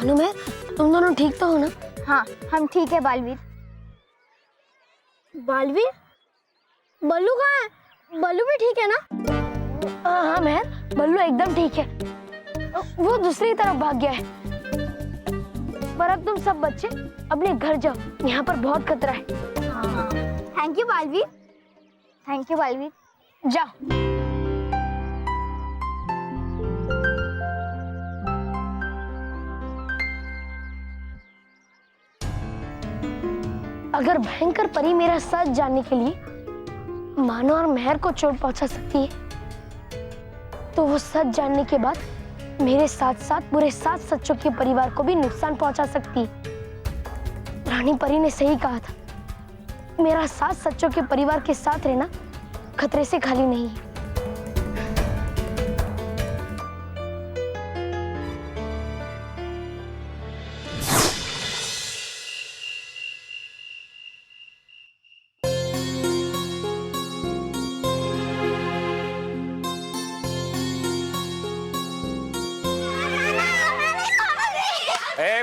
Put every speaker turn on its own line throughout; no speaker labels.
भानुमेर, तुम दोनों ठीक तो हो ना?
हाँ, हम ठीक है बालवीर। बालवीर? बल्लू कहाँ है? बल्लू भी ठीक है ना?
हाँ मेहर, बल्लू एकदम ठीक है। वो दूसरी तरफ भाग गया है। पर अब तुम सब बच्चे अपने घर जाओ, यहाँ पर बहुत खतरा है।
Thank you Baalveer. Thank you Baalveer.
जाओ। अगर भयंकर परी मेरा सच जानने के लिए मानो और मेहर को चोट पहुंचा सकती है, तो वो सच जानने के बाद मेरे साथ साथ पूरे 7 सच्चों के परिवार को भी नुकसान पहुंचा सकती है। रानी परी ने सही कहा था, मेरा 7 सच्चों के परिवार के साथ रहना खतरे से खाली नहीं है।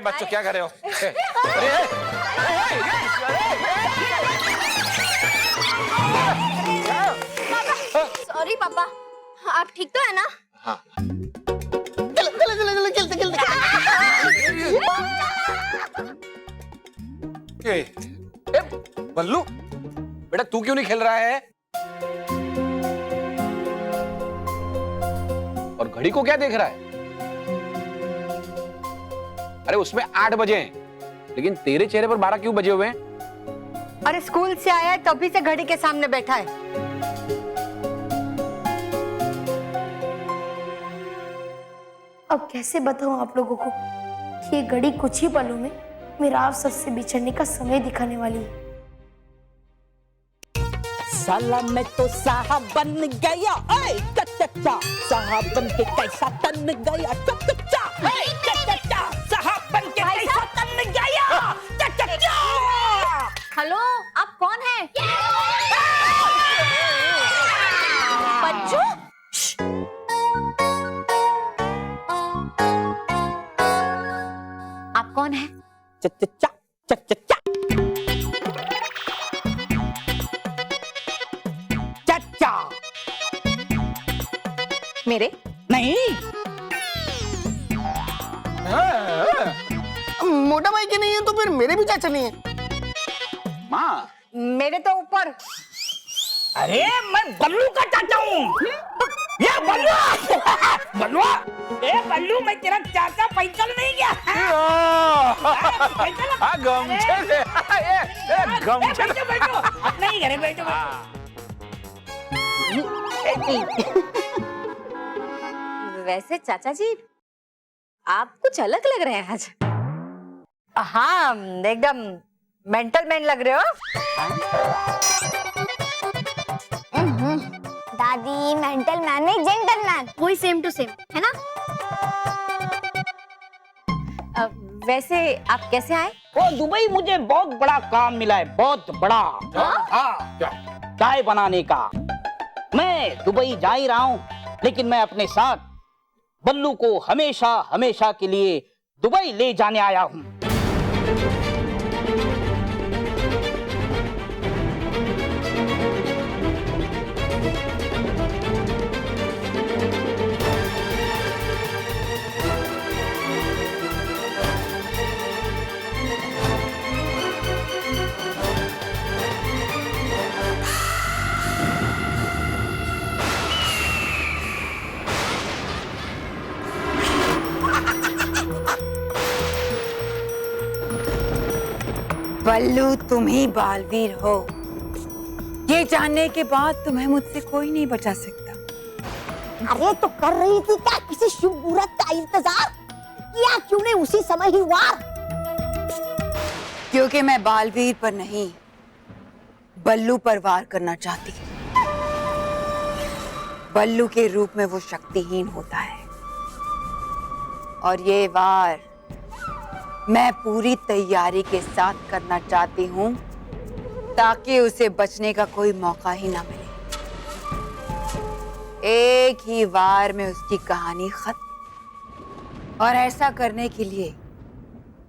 बच्चों क्या कर रहे हो?
सॉरी पापा, आप ठीक तो है ना?
हाँ। बल्लू, बेटा तू क्यों नहीं खेल रहा है? और घड़ी को क्या देख रहा है? अरे उसमें 8 बजे हैं, लेकिन तेरे चेहरे पर 12 क्यों बजे हुए हैं?
अरे स्कूल से आया है तभी से घड़ी के सामने बैठा है।
अब कैसे बताऊं आप लोगों को कि ये घड़ी कुछ ही पलों में मेरा आप सबसे बिछड़ने का समय दिखाने वाली है।
साला मैं तो साहब बन गया, ऐ चचा साहब बन के कैसा तन गया, चचा साहब बन के कैसा तन गया, चचा।
हेलो, आप कौन हैं? बच्चों, आप कौन हैं?
चचा चचा चचा
मेरे
नहीं,
मोटा भाई के नहीं है तो फिर मेरे भी चाचा नहीं है।
माँ,
मेरे तो ऊपर।
अरे मैं बल्लू का चाचा हूँ। ये बल्लू बल्लू, ए बल्लू मैं तेरा चाचा पैदल नहीं गया।
गमछे से, गमछे
बैठो बैठो, नहीं घरे बैठो।
वैसे चाचा जी, आप कुछ अलग लग रहे हैं आज।
हाँ, एकदम मेंटल मैन लग रहे हो।
दादी मेंटल मैन नहीं, जेंटल मैन, वही सेम टू सेम है ना? वैसे आप कैसे आए?
वो दुबई मुझे बहुत बड़ा काम मिला है, बहुत बड़ा। हाँ, चाय बनाने का। मैं दुबई जा ही रहा हूँ, लेकिन मैं अपने साथ बल्लू को हमेशा हमेशा के लिए दुबई ले जाने आया हूँ।
बल्लू तुम ही बालवीर हो, ये जानने के बाद तुम्हें मुझसे कोई नहीं बचा सकता।
अरे तो कर रही थी क्या किसी शुभ मुहूर्त का इंतजार? किया क्यों नहीं उसी समय ही वार?
क्योंकि मैं बालवीर पर नहीं, बल्लू पर वार करना चाहती। बल्लू के रूप में वो शक्तिहीन होता है, और ये वार मैं पूरी तैयारी के साथ करना चाहती हूँ, ताकि उसे बचने का कोई मौका ही ना मिले। एक ही वार में उसकी कहानी खत्म। और ऐसा करने के लिए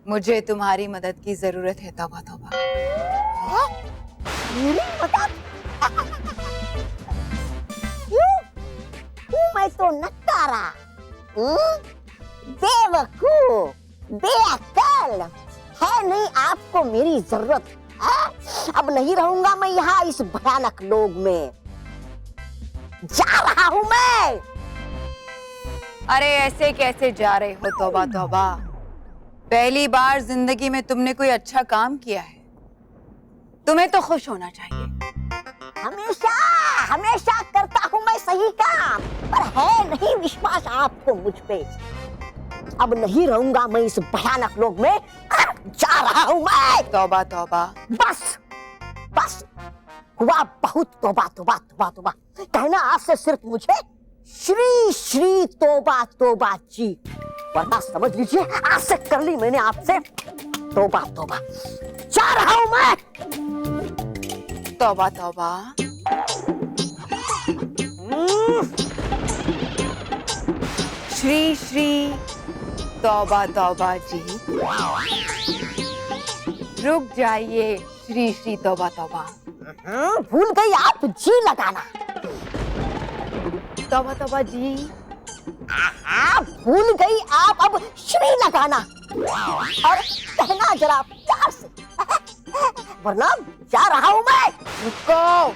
मुझे तुम्हारी मदद की जरूरत है तौबा तौबा।
मेरी मदद? क्यों? मैं तो नकारा, बेवकूफ, बेअक्ल, है नहीं आपको मेरी जरूरत। अब नहीं रहूंगा मैं यहाँ इस भयानक लोक में, जा रहा हूँ मैं।
अरे ऐसे कैसे जा रहे हो तौबा तौबा? पहली बार जिंदगी में तुमने कोई अच्छा काम किया है, तुम्हें तो खुश होना चाहिए।
हमेशा हमेशा करता हूँ मैं सही काम, पर है नहीं विश्वास आपको मुझ पे। अब नहीं रहूंगा मैं इस भयानक लोक में, जा रहा हूँ मैं।
तौबा तौबा।
बस बस हुआ बहुत, तौबा तौबा तौबा तौबा। कहना आज से सिर्फ मुझे श्री श्री तौबा तौबा जी, वरना समझ लीजिए आज से कर ली मैंने आपसे तौबा तौबा। जा रहा हूं मैं।
तौबा तौबा। श्री श्री तौबा तौबा जी, रुक जाइए श्री श्री तौबा तौबा।
भूल गई आप जी लगाना।
तौबा तौबा जी।
भूल गई आप अब श्री लगाना और कहना जरा प्यार से, वरना जा रहा हूं मैं।
रुको।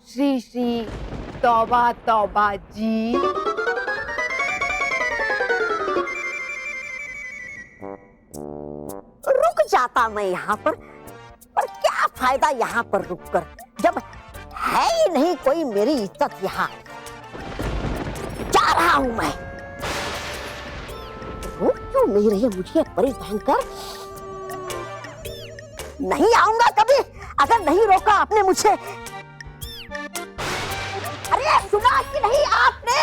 श्री श्री तौबा तौबा जी।
रुक जाता मैं यहाँ पर क्या फायदा यहाँ पर रुककर, जब है ही नहीं कोई मेरी इज्जत यहाँ। जा रहा हूं मैं। रोक क्यों नहीं रही मुझे परी भयंकर? नहीं आऊंगा कभी अगर नहीं रोका आपने मुझे। अरे सुना कि नहीं आपने?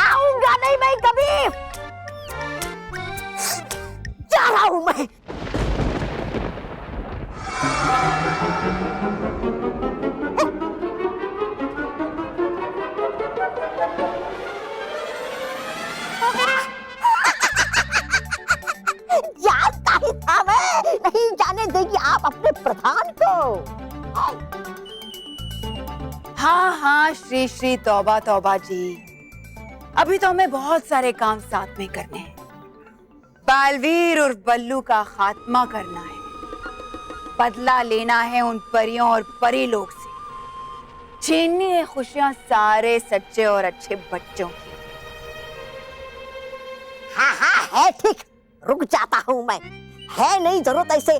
आऊंगा नहीं मैं कभी। जा रहा हूं मैं। जानता ही था मैं, नहीं जाने देगी आप अपने प्रधान को।
हाँ हाँ श्री श्री तौबा तौबा जी, अभी तो हमें बहुत सारे काम साथ में करने हैं। बालवीर और बल्लू का खात्मा करना है, बदला लेना है उन परियों और परी लोग से, छीननी है खुशियां सारे सच्चे और अच्छे बच्चों की।
हाँ हाँ है ठीक, रुक जाता हूँ मैं। है नहीं जरूरत ऐसे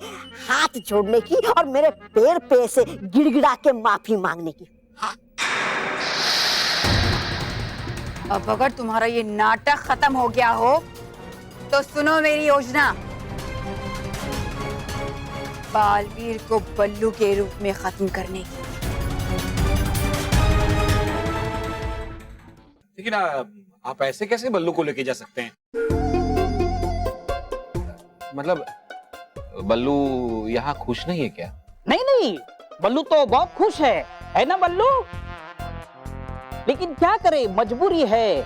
हाथ जोड़ने की और मेरे पैर पे से गिड़गिड़ा के माफी मांगने की।
अब अगर तुम्हारा ये नाटक खत्म हो गया हो तो सुनो मेरी योजना। बालवीर को बल्लू के रूप में खत्म करने की।
लेकिन आप ऐसे कैसे बल्लू को लेके जा सकते हैं? मतलब बल्लू यहाँ खुश नहीं है क्या?
नहीं नहीं, बल्लू तो बहुत खुश है ना बल्लू? लेकिन क्या करे, मजबूरी है,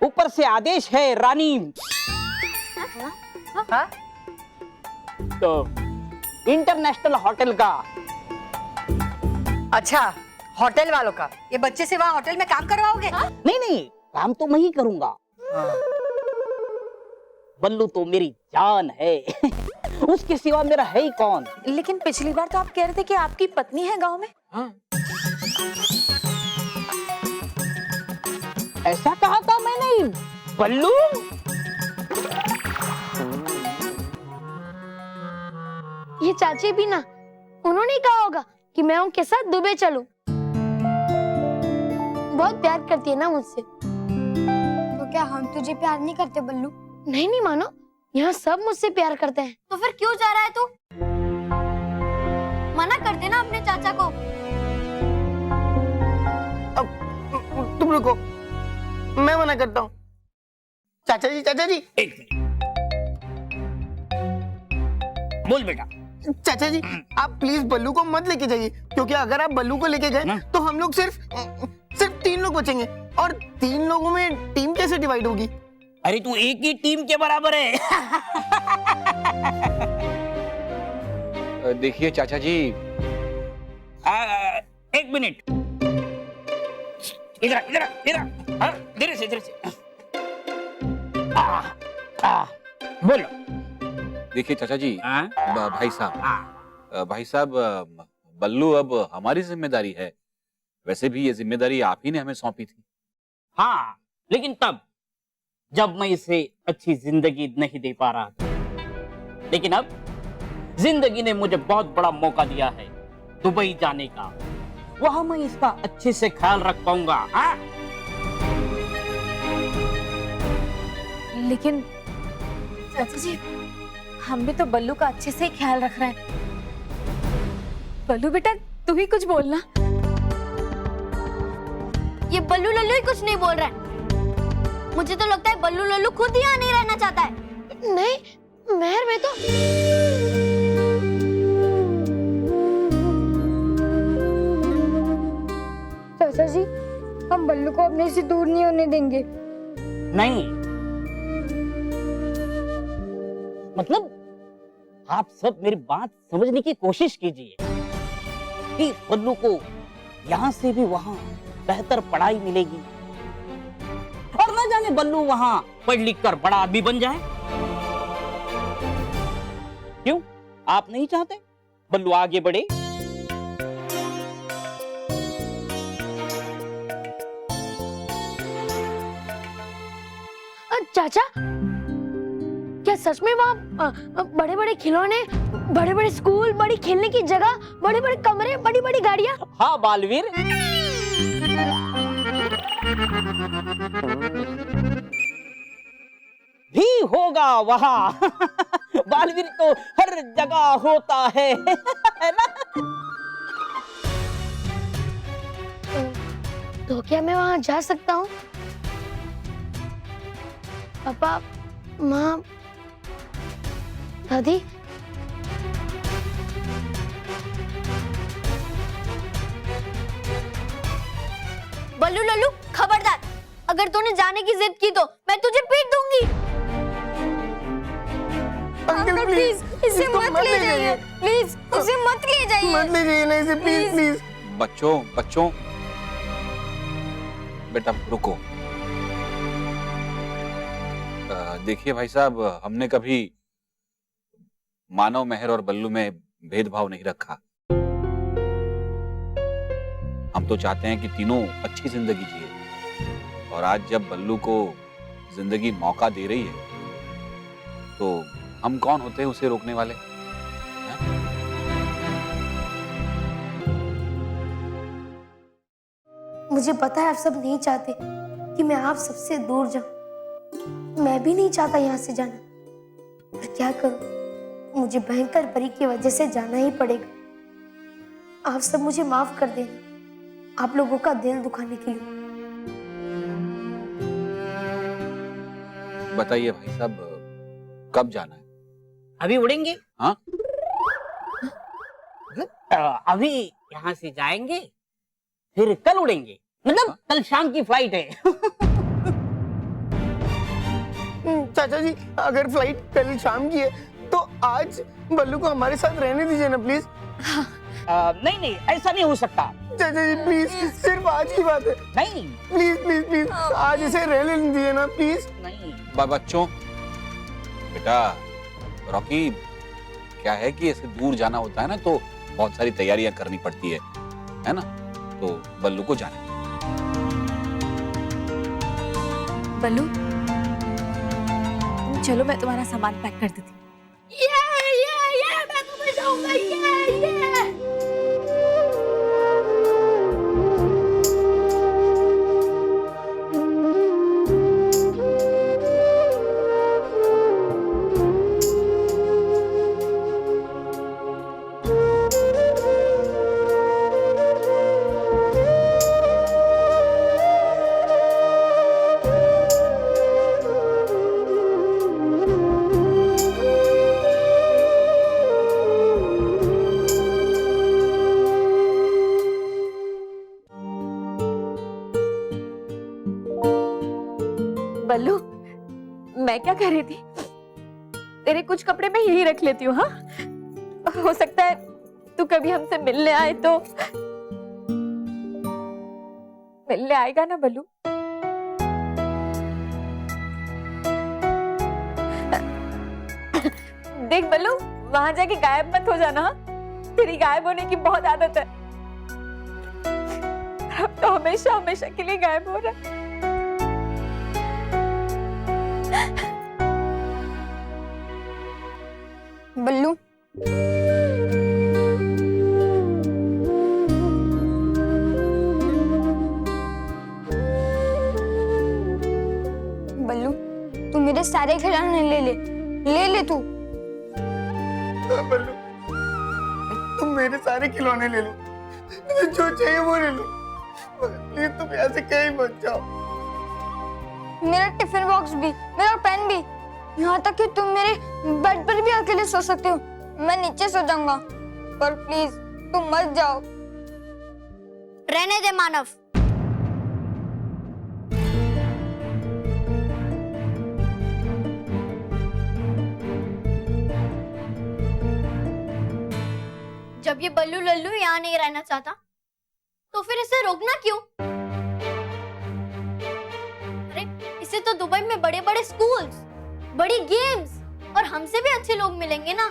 ऊपर से आदेश है रानी।
हाँ?
तो इंटरनेशनल होटल का।
अच्छा, होटल वालों का? ये बच्चे से वहाँ होटल में काम करवाओगे?
नहीं नहीं, काम तो मैं ही करूंगा। बल्लू तो मेरी जान है उसके सिवा मेरा है ही कौन?
लेकिन पिछली बार तो आप कह रहे थे कि आपकी पत्नी है गांव में।
हाँ।
ऐसा कहा था मैंने बल्लू?
ये चाची भी ना, उन्होंने कहा होगा कि मैं उनके साथ दुबई चलूं। बहुत प्यार करती है ना मुझसे।
तो क्या हम तुझे प्यार नहीं करते बल्लू?
नहीं नहीं मानो, यहाँ सब मुझसे प्यार करते हैं।
तो फिर क्यों जा रहा है तू? मना कर देना अपने चाचा को।
अब तुम रुको, मैं मना करता हूँ। चाचा जी, चाचा जी।
एक मिनट, बोल बेटा।
चाचा जी, आप प्लीज बल्लू को मत लेके जाइए, क्योंकि अगर आप बल्लू को लेके गए तो हम लोग सिर्फ 3 लोग बचेंगे और 3 लोगों में टीम कैसे डिवाइड होगी?
अरे तू एक ही टीम के बराबर है।
देखिए चाचा जी,
एक मिनट, इधर इधर इधर, हाँ, इधर से बोलो।
देखिए चाचा जी,
हाँ?
भाई साहब,
हाँ।
भाई साहब, बल्लू अब हमारी जिम्मेदारी है। वैसे भी ये जिम्मेदारी आप ही ने हमें सौंपी थी।
हाँ, लेकिन तब जब मैं इसे अच्छी जिंदगी नहीं दे पा रहा था, लेकिन अब जिंदगी ने मुझे बहुत बड़ा मौका दिया है दुबई जाने का। वहां मैं इसका अच्छे से ख्याल रख पाऊंगा। हाँ?
लेकिन चाचा जी, हम भी तो बल्लू का अच्छे से ही ख्याल रख रहे हैं। बल्लू बेटा, तू ही कुछ बोलना।
ये बल्लू लल्लू ही कुछ नहीं बोल रहा है। मुझे तो लगता है बल्लू लल्लू खुद यहाँ नहीं रहना चाहता है।
नहीं मेहर, मैं तो
चाचा जी, हम बल्लू को अपने से दूर नहीं होने देंगे।
नहीं, मतलब आप सब मेरी बात समझने की कोशिश कीजिए कि बल्लू को यहाँ से भी वहां बेहतर पढ़ाई मिलेगी, और न जाने बल्लू वहां पढ़ लिख कर बड़ा आदमी बन जाए। क्यों, आप नहीं चाहते बल्लू आगे बढ़े?
चाचा, क्या सच में वहाँ बड़े बड़े खिलौने, बड़े बड़े स्कूल, बड़ी खेलने की जगह, बड़े बड़े कमरे, बड़ी बड़ी गाड़ियाँ?
हाँ बालवीर, भी होगा वहाँ। बालवीर तो हर जगह होता है ना?
तो क्या मैं वहाँ जा सकता हूँ? पापा, माँ, दादी?
बल्लू लल्लू, खबरदार! अगर तूने जाने की जिद की तो मैं तुझे पीट दूंगी।
अंकल प्लीज,
इसे
इसको
मत ले जाइए, प्लीज इसे मत ले जाइए।
मत ले जाइए ना इसे, प्लीज प्लीज।
बच्चों, बेटा रुको। देखिए भाई साहब, हमने कभी मानव, मेहर और बल्लू में भेदभाव नहीं रखा। हम तो चाहते हैं कि तीनों अच्छी जिंदगी जिए, और आज जब बल्लू को जिंदगी मौका दे रही है तो हम कौन होते हैं उसे रोकने वाले?
मुझे पता है आप सब नहीं चाहते कि मैं आप सबसे दूर जाऊं। मैं भी नहीं चाहता यहाँ से जाना, पर क्या करूं, मुझे भयंकर परी की वजह से जाना ही पड़ेगा। आप सब मुझे माफ कर देना, आप लोगों का दिल दुखाने के लिए।
बताइए भाई साहब, कब जाना है?
अभी उड़ेंगे।
हाँ?
अभी यहाँ से जाएंगे, फिर कल उड़ेंगे। मतलब कल शाम की फ्लाइट है।
चाचा जी, अगर फ्लाइट कल शाम की है तो आज बल्लू को हमारे साथ रहने दीजिए ना प्लीज।
नहीं, ऐसा नहीं हो सकता।
चाचा जी प्लीज, सिर्फ आज की बात है।
नहीं
प्लीज प्लीज प्लीज, आज इसे रहने दीजिए ना प्लीज।
नहीं।
बच्चों, बेटा रॉकी, क्या है कि ऐसे दूर जाना होता है ना तो बहुत सारी तैयारियां करनी पड़ती है ना? तो बल्लू को जाने।
बल्लू, चलो मैं तुम्हारा सामान पैक कर देती हूँ।
मैं तुम्हें जाऊंगा, ये।
बल्लू, मैं क्या कह रही थी, तेरे कुछ कपड़े मैं यही रख लेती हूँ। हाँ, हो सकता है तू कभी हमसे मिलने आए तो। मिलने आएगा ना बल्लू? देख बल्लू, वहां जाके गायब मत हो जाना। हाँ? तेरी गायब होने की बहुत आदत है। अब तो हमेशा हमेशा के लिए गायब हो रहा है।
बल्लू, बल्लू, तू मेरे सारे खिलौने ले ले तू।
हाँ, बल्लू तुम मेरे सारे खिलौने ले लो, तुम्हें जो चाहिए वो ले लो, प्लीज तुम यहाँ से कहीं मत जाओ।
मेरा टिफिन बॉक्स भी, मेरा पेन भी, यहाँ तक कि तुम मेरे बेड पर भी अकेले सो सकते हो। मैं नीचे सो जाऊंगा, पर प्लीज तुम मत जाओ।
रहने दे मानव। जब ये बल्लू लल्लू यहाँ नहीं रहना चाहता, तो फिर इसे रोकना क्यों? अरे इसे तो दुबई में बड़े बड़े स्कूल्स, बड़ी गेम्स और हमसे भी अच्छे लोग मिलेंगे ना।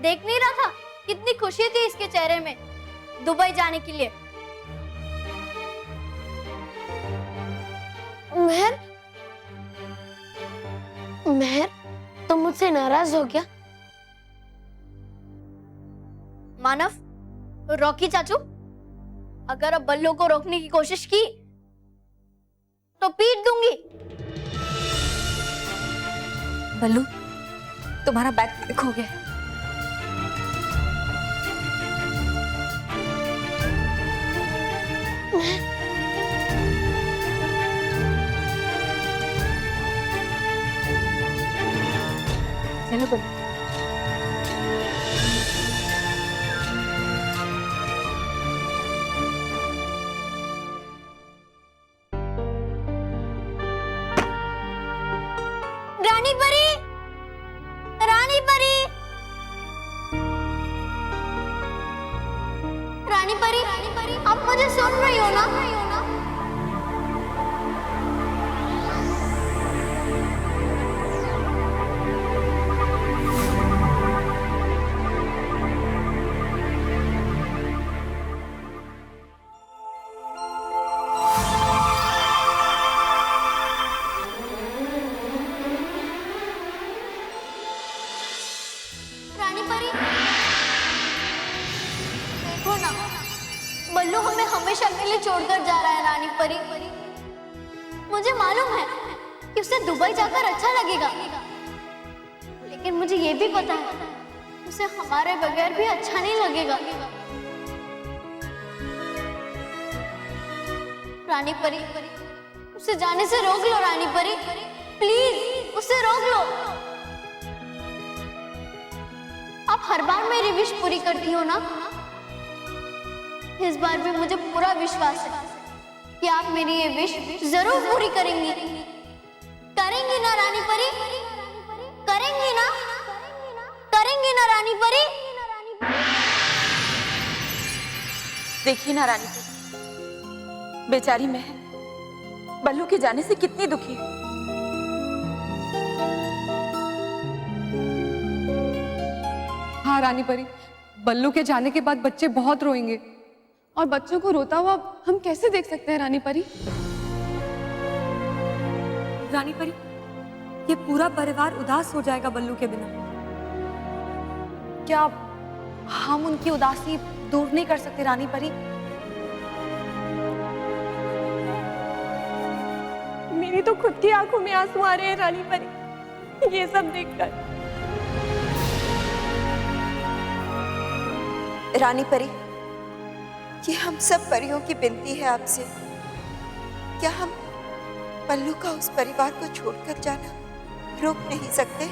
देख नहीं रहा था कितनी खुशी थी इसके चेहरे में दुबई जाने के लिए।
मेहर, मेहर, तुम मुझसे नाराज हो क्या?
मानव, रॉकी चाचू, अगर अब बल्लू को रोकने की कोशिश की तो पीट दूंगी।
बल्लू, तुम्हारा बैग खो गया। चलो बल्लू।
रानी परी, रानी परी, रानी परी, आप मुझे सुन रही हो ना? रानी परी, देखो ना, बल्लू हमें हमेशा के लिए छोड़कर जा रहा है। रानी परी, मुझे मालूम है कि उसे दुबई जाकर अच्छा लगेगा, लेकिन मुझे ये भी पता है उसे हमारे बगैर भी अच्छा नहीं लगेगा। रानी परी, उसे जाने से रोक लो। रानी परी, प्लीज उसे रोक लो। आप हर बार मेरी विश पूरी करती हो ना, इस बार भी मुझे पूरा विश्वास है कि आप मेरी ये विश जरूर पूरी करेंगी। करेंगी ना रानी परी? करेंगी ना? करेंगी ना रानी परी?
देखिए ना रानी परी, बेचारी महल बल्लू के जाने से कितनी दुखी है।
हाँ रानी परी, बल्लू के जाने के बाद बच्चे बहुत रोएंगे, और बच्चों को रोता हुआ हम कैसे देख सकते हैं रानी परी?
रानी परी, ये पूरा परिवार उदास हो जाएगा बल्लू के बिना।
क्या हम उनकी उदासी दूर नहीं कर सकते रानी परी?
मेरी तो खुद की आंखों में आंसू आ रहे हैं रानी परी, ये सब देखकर।
रानी परी, ये हम सब परियों की विनती है आपसे, क्या हम पल्लू का उस परिवार को छोड़कर जाना रोक नहीं सकते?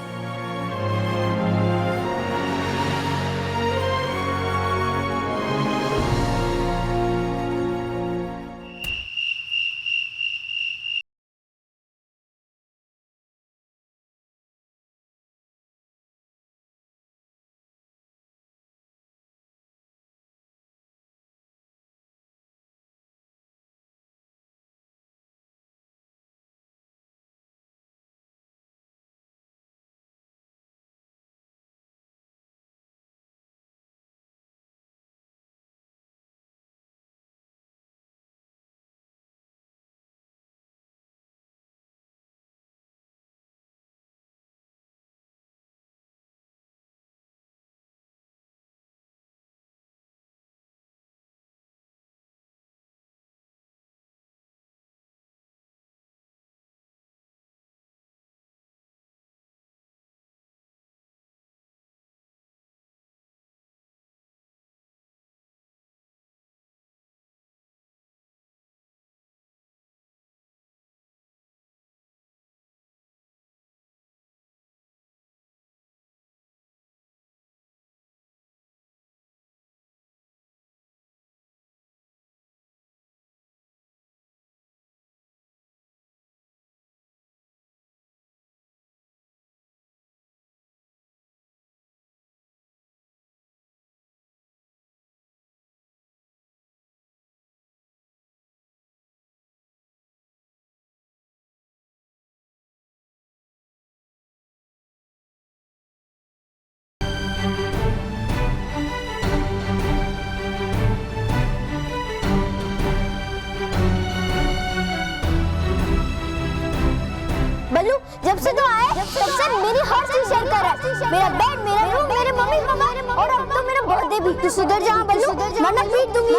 हर चीज शेयर कर रहा है, मेरा बेड, मेरा रूम, मेरे मम्मी पापा और अब तो मेरा बर्थडे भी। तू सुधर जा बल्लू, वरना पीट दूंगी।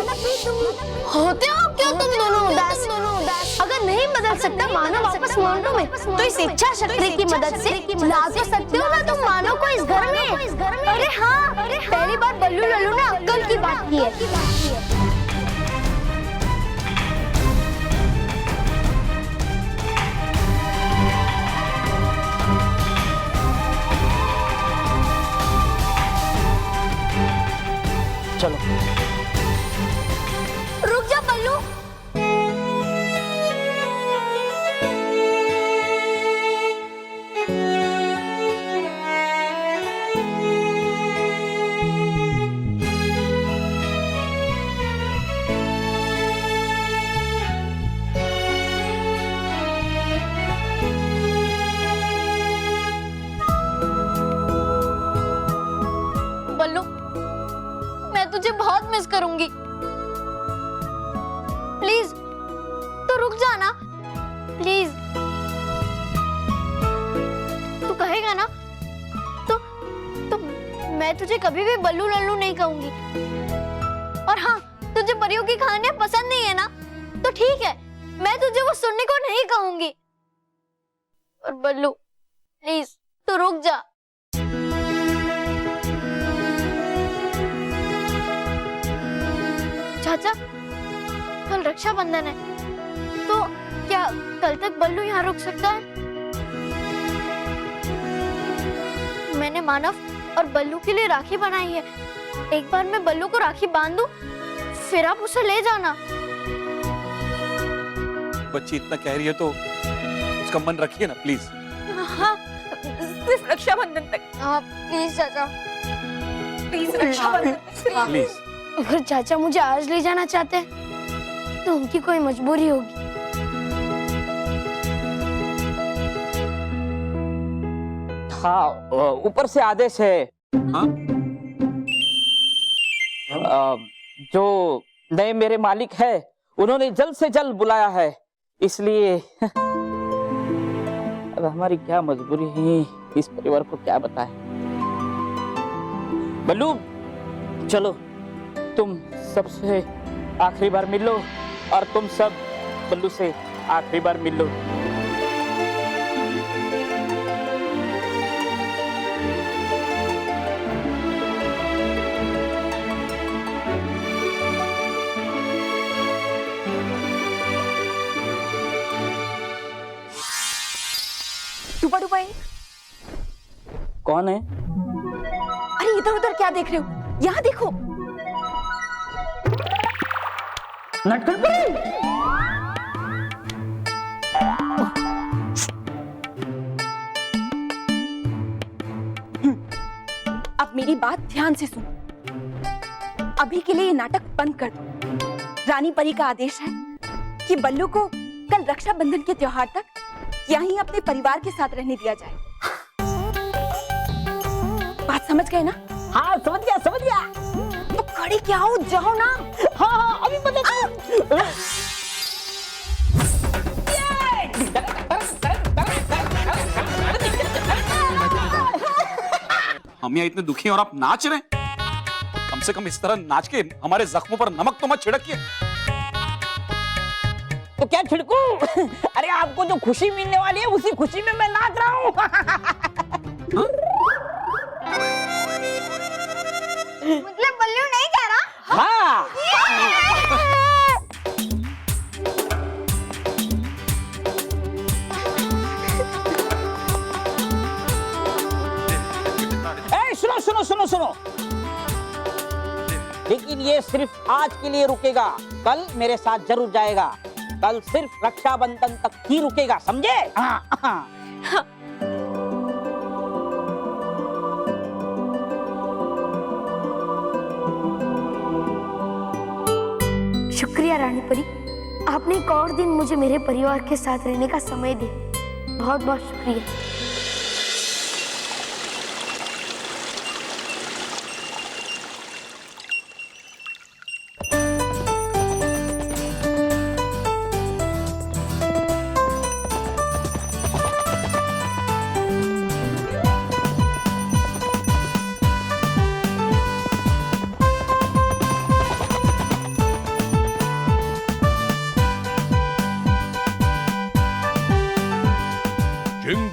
होते हो क्यों तुम दोनों उदास? अगर नहीं बदल सकता मानो वापस मानो में, तो इस इच्छा शक्ति की मदद से ला तो सकते हो ना तुम मानो को इस घर में। अरे हाँ, पहली बार बल्लू लल्लू ने अक्ल की बात की है।
चलो
रुक जा बल्लू। बल्लू, मैं तुझे बहुत मिस करूंगी। प्लीज तू रुक जा ना, प्लीज। तू कहेगा ना तो मैं तुझे कभी भी बल्लू लल्लू नहीं कहूंगी। और हाँ, तुझे परियों की कहानियां पसंद नहीं है ना, तो ठीक है, मैं तुझे वो सुनने को नहीं कहूंगी। और बल्लू प्लीज तू रुक जा। चाचा, कल रक्षाबंधन है, तो क्या कल तक बल्लू यहाँ रुक सकता है? मैंने मानव और बल्लू के लिए राखी बनाई है। एक बार मैं बल्लू को राखी बांध दूं, फिर आप उसे ले जाना।
बच्ची इतना कह रही है तो उसका मन रखिए ना प्लीज।
हाँ, सिर्फ रक्षाबंधन तक।
हाँ प्लीज चाचा,
प्लीज रक्षाबंधन तक।
प्लीज।
अगर चाचा मुझे आज ले जाना चाहते हैं तो उनकी कोई मजबूरी होगी।
हाँ, ऊपर से आदेश है।
हाँ?
जो नए मेरे मालिक है उन्होंने जल्द से जल्द बुलाया है, इसलिए अब हमारी क्या मजबूरी है, इस परिवार को क्या बताएं। बल्लू चलो, तुम सबसे आखिरी बार मिल लो और तुम सब बल्लू से आखिरी बार मिल लो।
टुपा टुपा है?
कौन है?
अरे इधर उधर क्या देख रहे हो? यहाँ देखो। अब मेरी बात ध्यान से सुनो। अभी के लिए ये नाटक बंद कर दो। रानी परी का आदेश है कि बल्लू को कल रक्षाबंधन के त्योहार तक यहीं अपने परिवार के साथ रहने दिया जाए। बात समझ गए ना?
हाँ समझ गया समझ गया।
तो खड़े क्या हो, जाओ ना।
हाँ हाँ अभी बता।
हम यहाँ इतने दुखी हैं और आप नाच रहे हैं। कम से कम इस तरह नाच के हमारे जख्मों पर नमक तो मत छिड़किए।
तो क्या छिड़कू? अरे आपको जो खुशी मिलने वाली है उसी खुशी में मैं नाच रहा हूँ।
मतलब बल्लू नहीं कह रहा?
हाँ। सुनो सुनो सुनो सुनो, लेकिन ये सिर्फ आज के लिए रुकेगा, कल मेरे साथ जरूर जाएगा। कल सिर्फ रक्षाबंधन तक ही रुकेगा, समझे? हाँ।
शुक्रिया रानी परी, आपने एक और दिन मुझे मेरे परिवार के साथ रहने का समय दिया। बहुत बहुत शुक्रिया।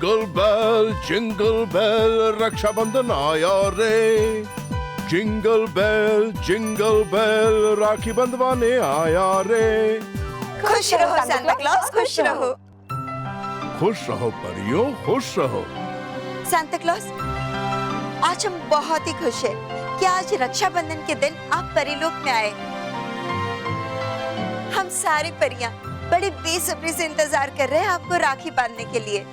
जिंगल बेल रक्षाबंधन आया रे। जिंगल बेल राखी बंधवाने आया रे।
खुश रहो सांता क्लॉज, खुश रहो।
खुश रहो परियों, खुश रहो।
सांता क्लॉज, आज हम बहुत ही खुश हैं कि आज रक्षाबंधन के दिन आप परीलोक में आए। हम सारी परियां बड़ी बेसब्री से इंतजार कर रहे हैं आपको राखी बांधने के लिए।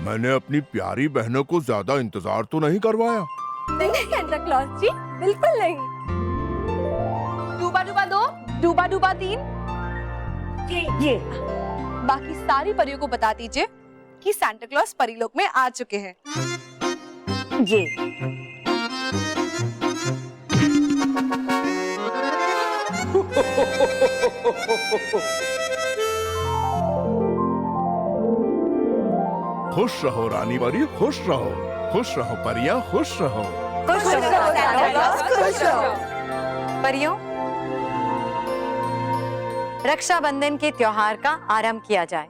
मैंने अपनी प्यारी बहनों को ज्यादा इंतजार तो नहीं करवाया।
नहीं सांता क्लॉज जी, बिल्कुल नहीं। डूबा डूबा 2, डूबा डूबा 3। ये बाकी सारी परियों को बता दीजिए कि सांता क्लॉज परीलोक में आ चुके हैं।
ये
खुश रहो रानी परी, खुश रहो परियां, खुश रहो।
खुश रहो सांता क्लॉज, खुश रहो।
परियों, रक्षाबंधन के त्योहार का आरंभ किया जाए।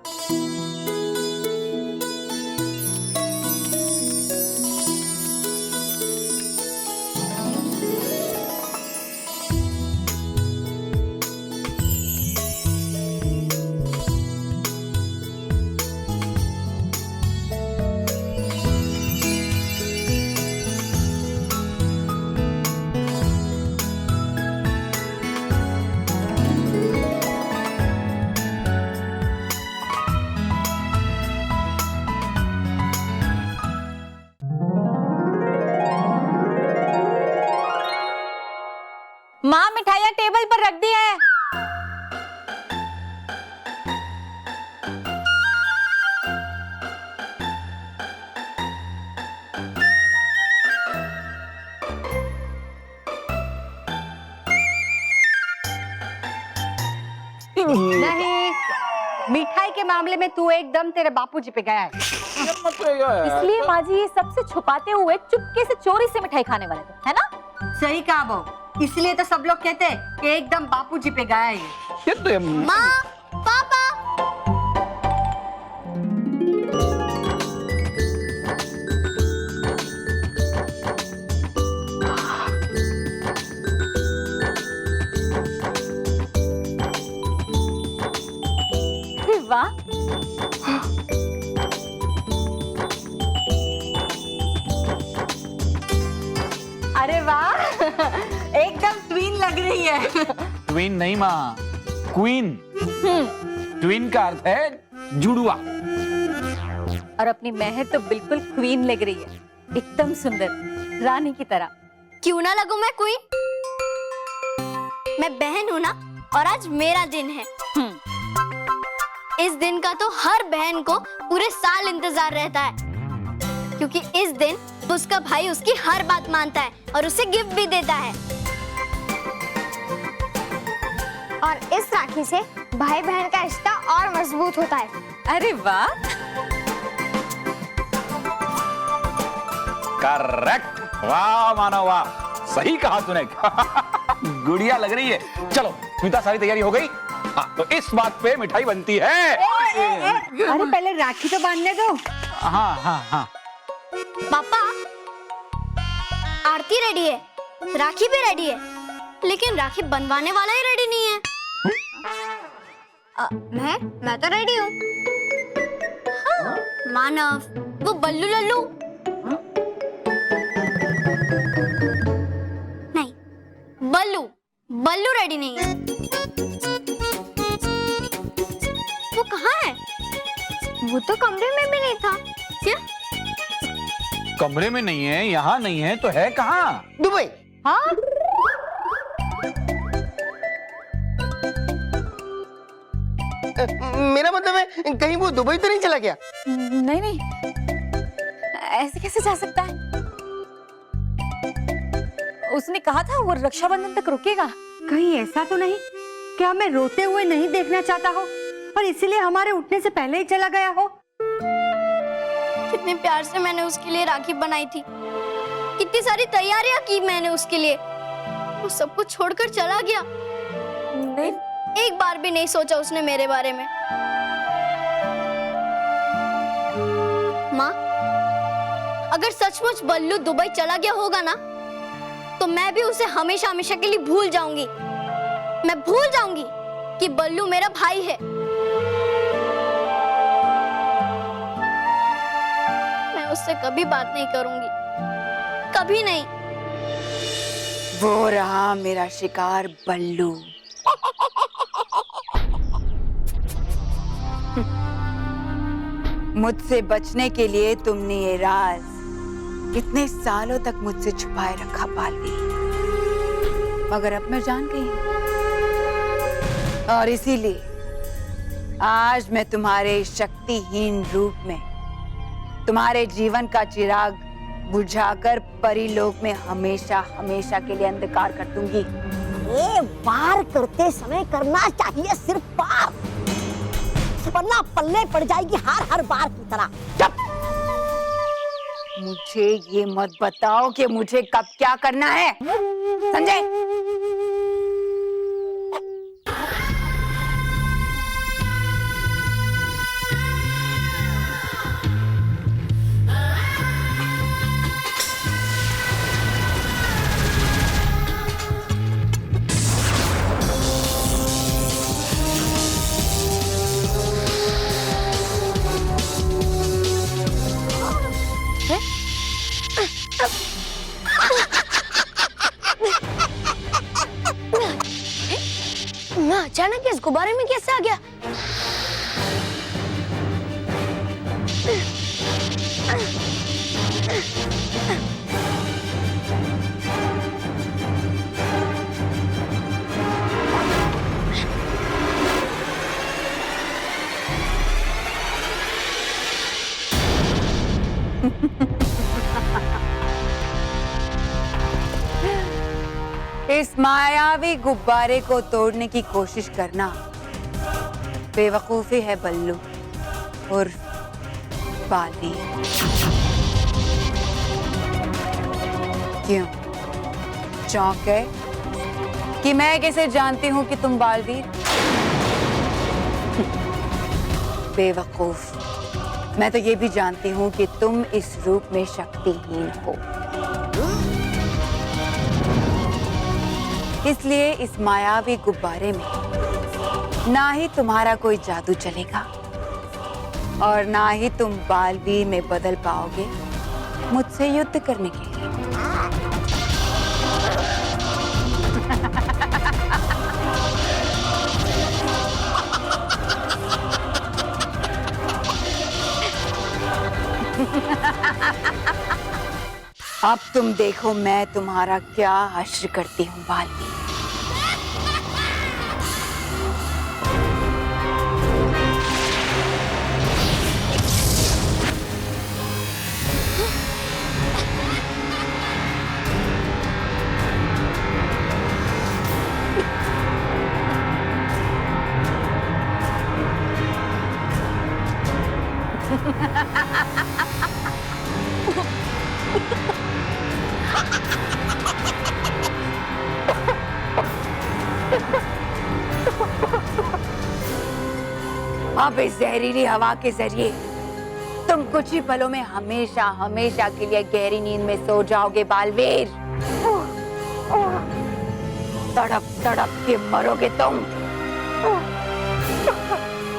माँ मिठाइयाँ टेबल पर रख दी है।
नहीं, मिठाई के मामले में तू एकदम तेरे बापूजी पे गया है।
इसलिए माँ जी ये सबसे छुपाते हुए चुपके से चोरी से मिठाई खाने वाले थे, है ना?
सही कहा बहू, इसलिए तो सब लोग कहते हैं कि एकदम बापूजी पे गया है ये।
माँ, पापा।
वाह,
अरे वाह, एकदम ट्विन लग रही है।
ट्विन नहीं माँ, क्वीन। ट्विन का अर्थ है जुड़वा।
और अपनी महक तो बिल्कुल क्वीन लग रही है, एकदम सुंदर, रानी की तरह।
क्यों ना लगूं मैं क्वीन? मैं बहन हूं ना, और आज मेरा दिन है। इस दिन का तो हर बहन को पूरे साल इंतजार रहता है, क्योंकि इस दिन उसका भाई उसकी हर बात मानता है और उसे गिफ्ट भी देता है। और इस राखी से भाई बहन का रिश्ता और मजबूत होता है।
अरे वाह,
करेक्ट। वाह मानव वाह, सही कहा तूने। गुड़िया लग रही है। चलो स्मिता, सारी तैयारी हो गई? हाँ, तो इस बात पे मिठाई बनती है।
अरे पहले राखी तो बांधने दो।
हाँ हाँ हाँ।
पापा, आरती रेडी है, राखी भी रेडी है, लेकिन राखी बनवाने वाला ही रेडी नहीं है। मैं तो रेडी हूँ। हाँ, मानव, वो बल्लू लल्लू नहीं, बल्लू रेडी नहीं है। वो कहाँ है? वो तो कमरे में भी नहीं था। क्या?
कमरे में नहीं है, यहाँ नहीं है, तो है कहाँ?
दुबई।
हाँ,
मेरा मतलब है कहीं वो दुबई तो नहीं चला गया?
नहीं नहीं, ऐसे कैसे जा सकता है? उसने कहा था वो रक्षाबंधन तक रुकेगा।
कहीं ऐसा तो नहीं कि हमें रोते हुए नहीं देखना चाहता हो और इसीलिए हमारे उठने से पहले ही चला गया हो।
कितने प्यार से मैंने उसके लिए राखी बनाई थी, कितनी सारी तैयारियां की मैंने उसके लिए, वो सब कुछ छोड़कर चला गया।
नहीं,
एक बार भी नहीं सोचा उसने मेरे बारे में। अगर सचमुच बल्लू दुबई चला गया होगा ना, तो मैं भी उसे हमेशा हमेशा के लिए भूल जाऊंगी। मैं भूल जाऊंगी कि बल्लू मेरा भाई है। मैं उससे कभी बात नहीं करूंगी, कभी नहीं।
वो रहा मेरा शिकार बल्लू। मुझसे बचने के लिए तुमने ये राज इतने सालों तक मुझसे छुपाए रखा पालवी, मगर अब मैं जान गई हूं। और इसीलिए आज मैं तुम्हारे शक्तिहीन रूप में तुम्हारे जीवन का चिराग बुझाकर परीलोक में हमेशा हमेशा के लिए अंधकार कर दूंगी।
ये वार करते समय करना चाहिए सिर्फ पाप, वरना पल्ले पड़ जाएगी हर बार की तरह।
चुप! मुझे ये मत बताओ कि मुझे कब क्या करना है, संजय।
मैं अचानक इस गुब्बारे में कैसे आ गया?
इस मायावी गुब्बारे को तोड़ने की कोशिश करना बेवकूफी है बल्लू और बाली। क्यों चौंक है कि मैं कैसे जानती हूं कि तुम बालवीर? बेवकूफ, मैं तो ये भी जानती हूं कि तुम इस रूप में शक्तिहीन हो। इसलिए इस मायावी गुब्बारे में ना ही तुम्हारा कोई जादू चलेगा और ना ही तुम बालवीर में बदल पाओगे मुझसे युद्ध करने के लिए। अब तुम देखो मैं तुम्हारा क्या हश्र करती हूँ बालवीर। अब इस जहरीली हवा के जरिए तुम कुछ ही पलों में हमेशा हमेशा के लिए गहरी नींद में सो जाओगे बालवीर। तड़प तड़प के मरोगे तुम।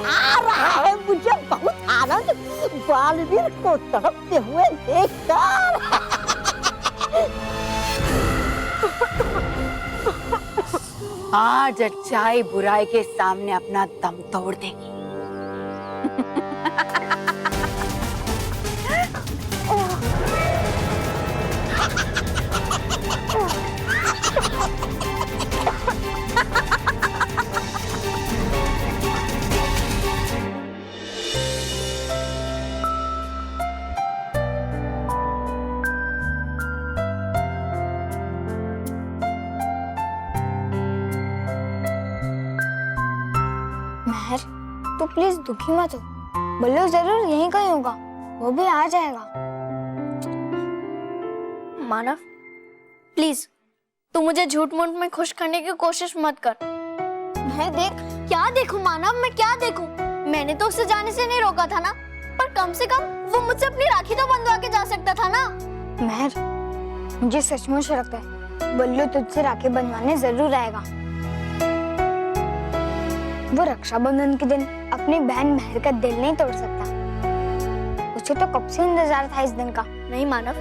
आ रहा है मुझे बहुत आनंद बालवीर को तड़पते हुए देखकर।
आज अच्छाई बुराई के सामने अपना दम तोड़ देगी।
महर, तू प्लीज दुखी मत हो। बल्लू जरूर यहीं कहीं होगा, वो भी आ जाएगा।
मानव, प्लीज तू मुझे झूठ मूठ में खुश करने की कोशिश मत कर।
मैं देख
क्या देखूं मानव, मैं क्या देखूं? मैंने तो उसे जाने से नहीं रोका था ना। पर कम से कम वो मुझसे अपनी राखी तो बंधवा के जा सकता था ना।
महर, मुझे सचमुच लगता है बल्लू तुझसे राखी बंधवाने जरूर आएगा। वो रक्षाबंधन के दिन अपनी बहन महर का दिल नहीं तोड़ सकता। उसे तो कब से इंतजार था इस दिन का।
नहीं मानव,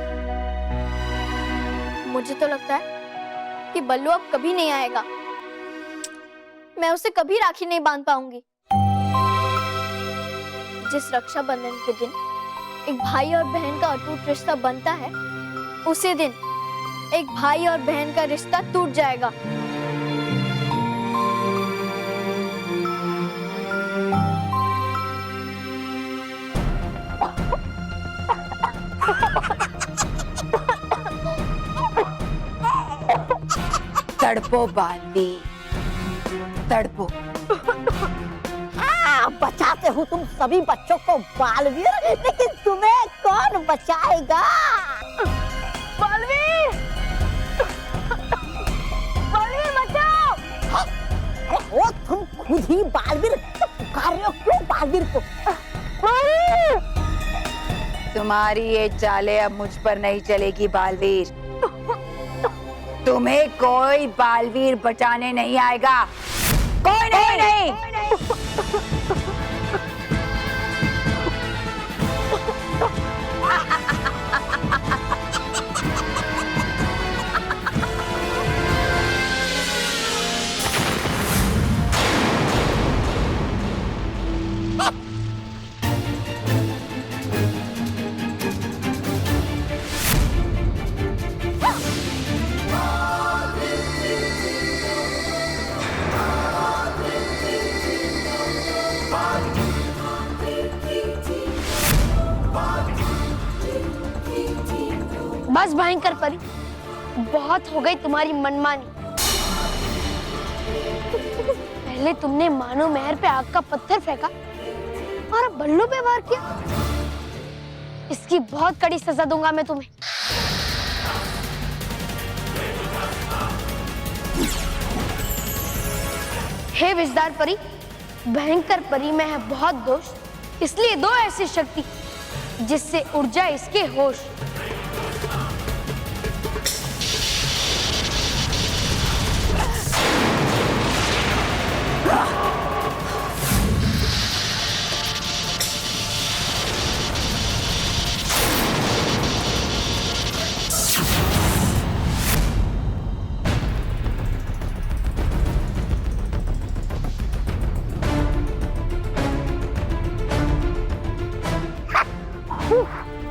मुझे तो लगता है कि बल्लू अब कभी नहीं आएगा। मैं उसे कभी राखी नहीं बांध पाऊंगी। जिस रक्षाबंधन के दिन एक भाई और बहन का अटूट रिश्ता बनता है, उसी दिन एक भाई और बहन का रिश्ता टूट जाएगा।
तड़पो बालवी, तड़पो।
हाँ, बचाते हो तुम सभी बच्चों को बालवीर, लेकिन तुम्हें कौन बचाएगा?
बालवीर! बालवीर बचाओ!
अरे हो तुम खुद ही बालवीर, तो पुकार रहे हो क्यों बालवीर को?
बालवीर!
तुम्हारी ये चालें अब मुझ पर नहीं चलेगी बालवीर। तुम्हें कोई बालवीर बचाने नहीं आएगा। कोई नहीं।
बस भयंकर परी, बहुत हो गई तुम्हारी मनमानी। पहले तुमने मानो महर पे आग का पत्थर फेंका और अब बल्लू पे वार किया। इसकी बहुत कड़ी सजा दूंगा मैं तुम्हें। हे विजदार परी, भयंकर परी में है बहुत दोष, इसलिए दो ऐसी शक्ति जिससे उड़ जाए इसके होश।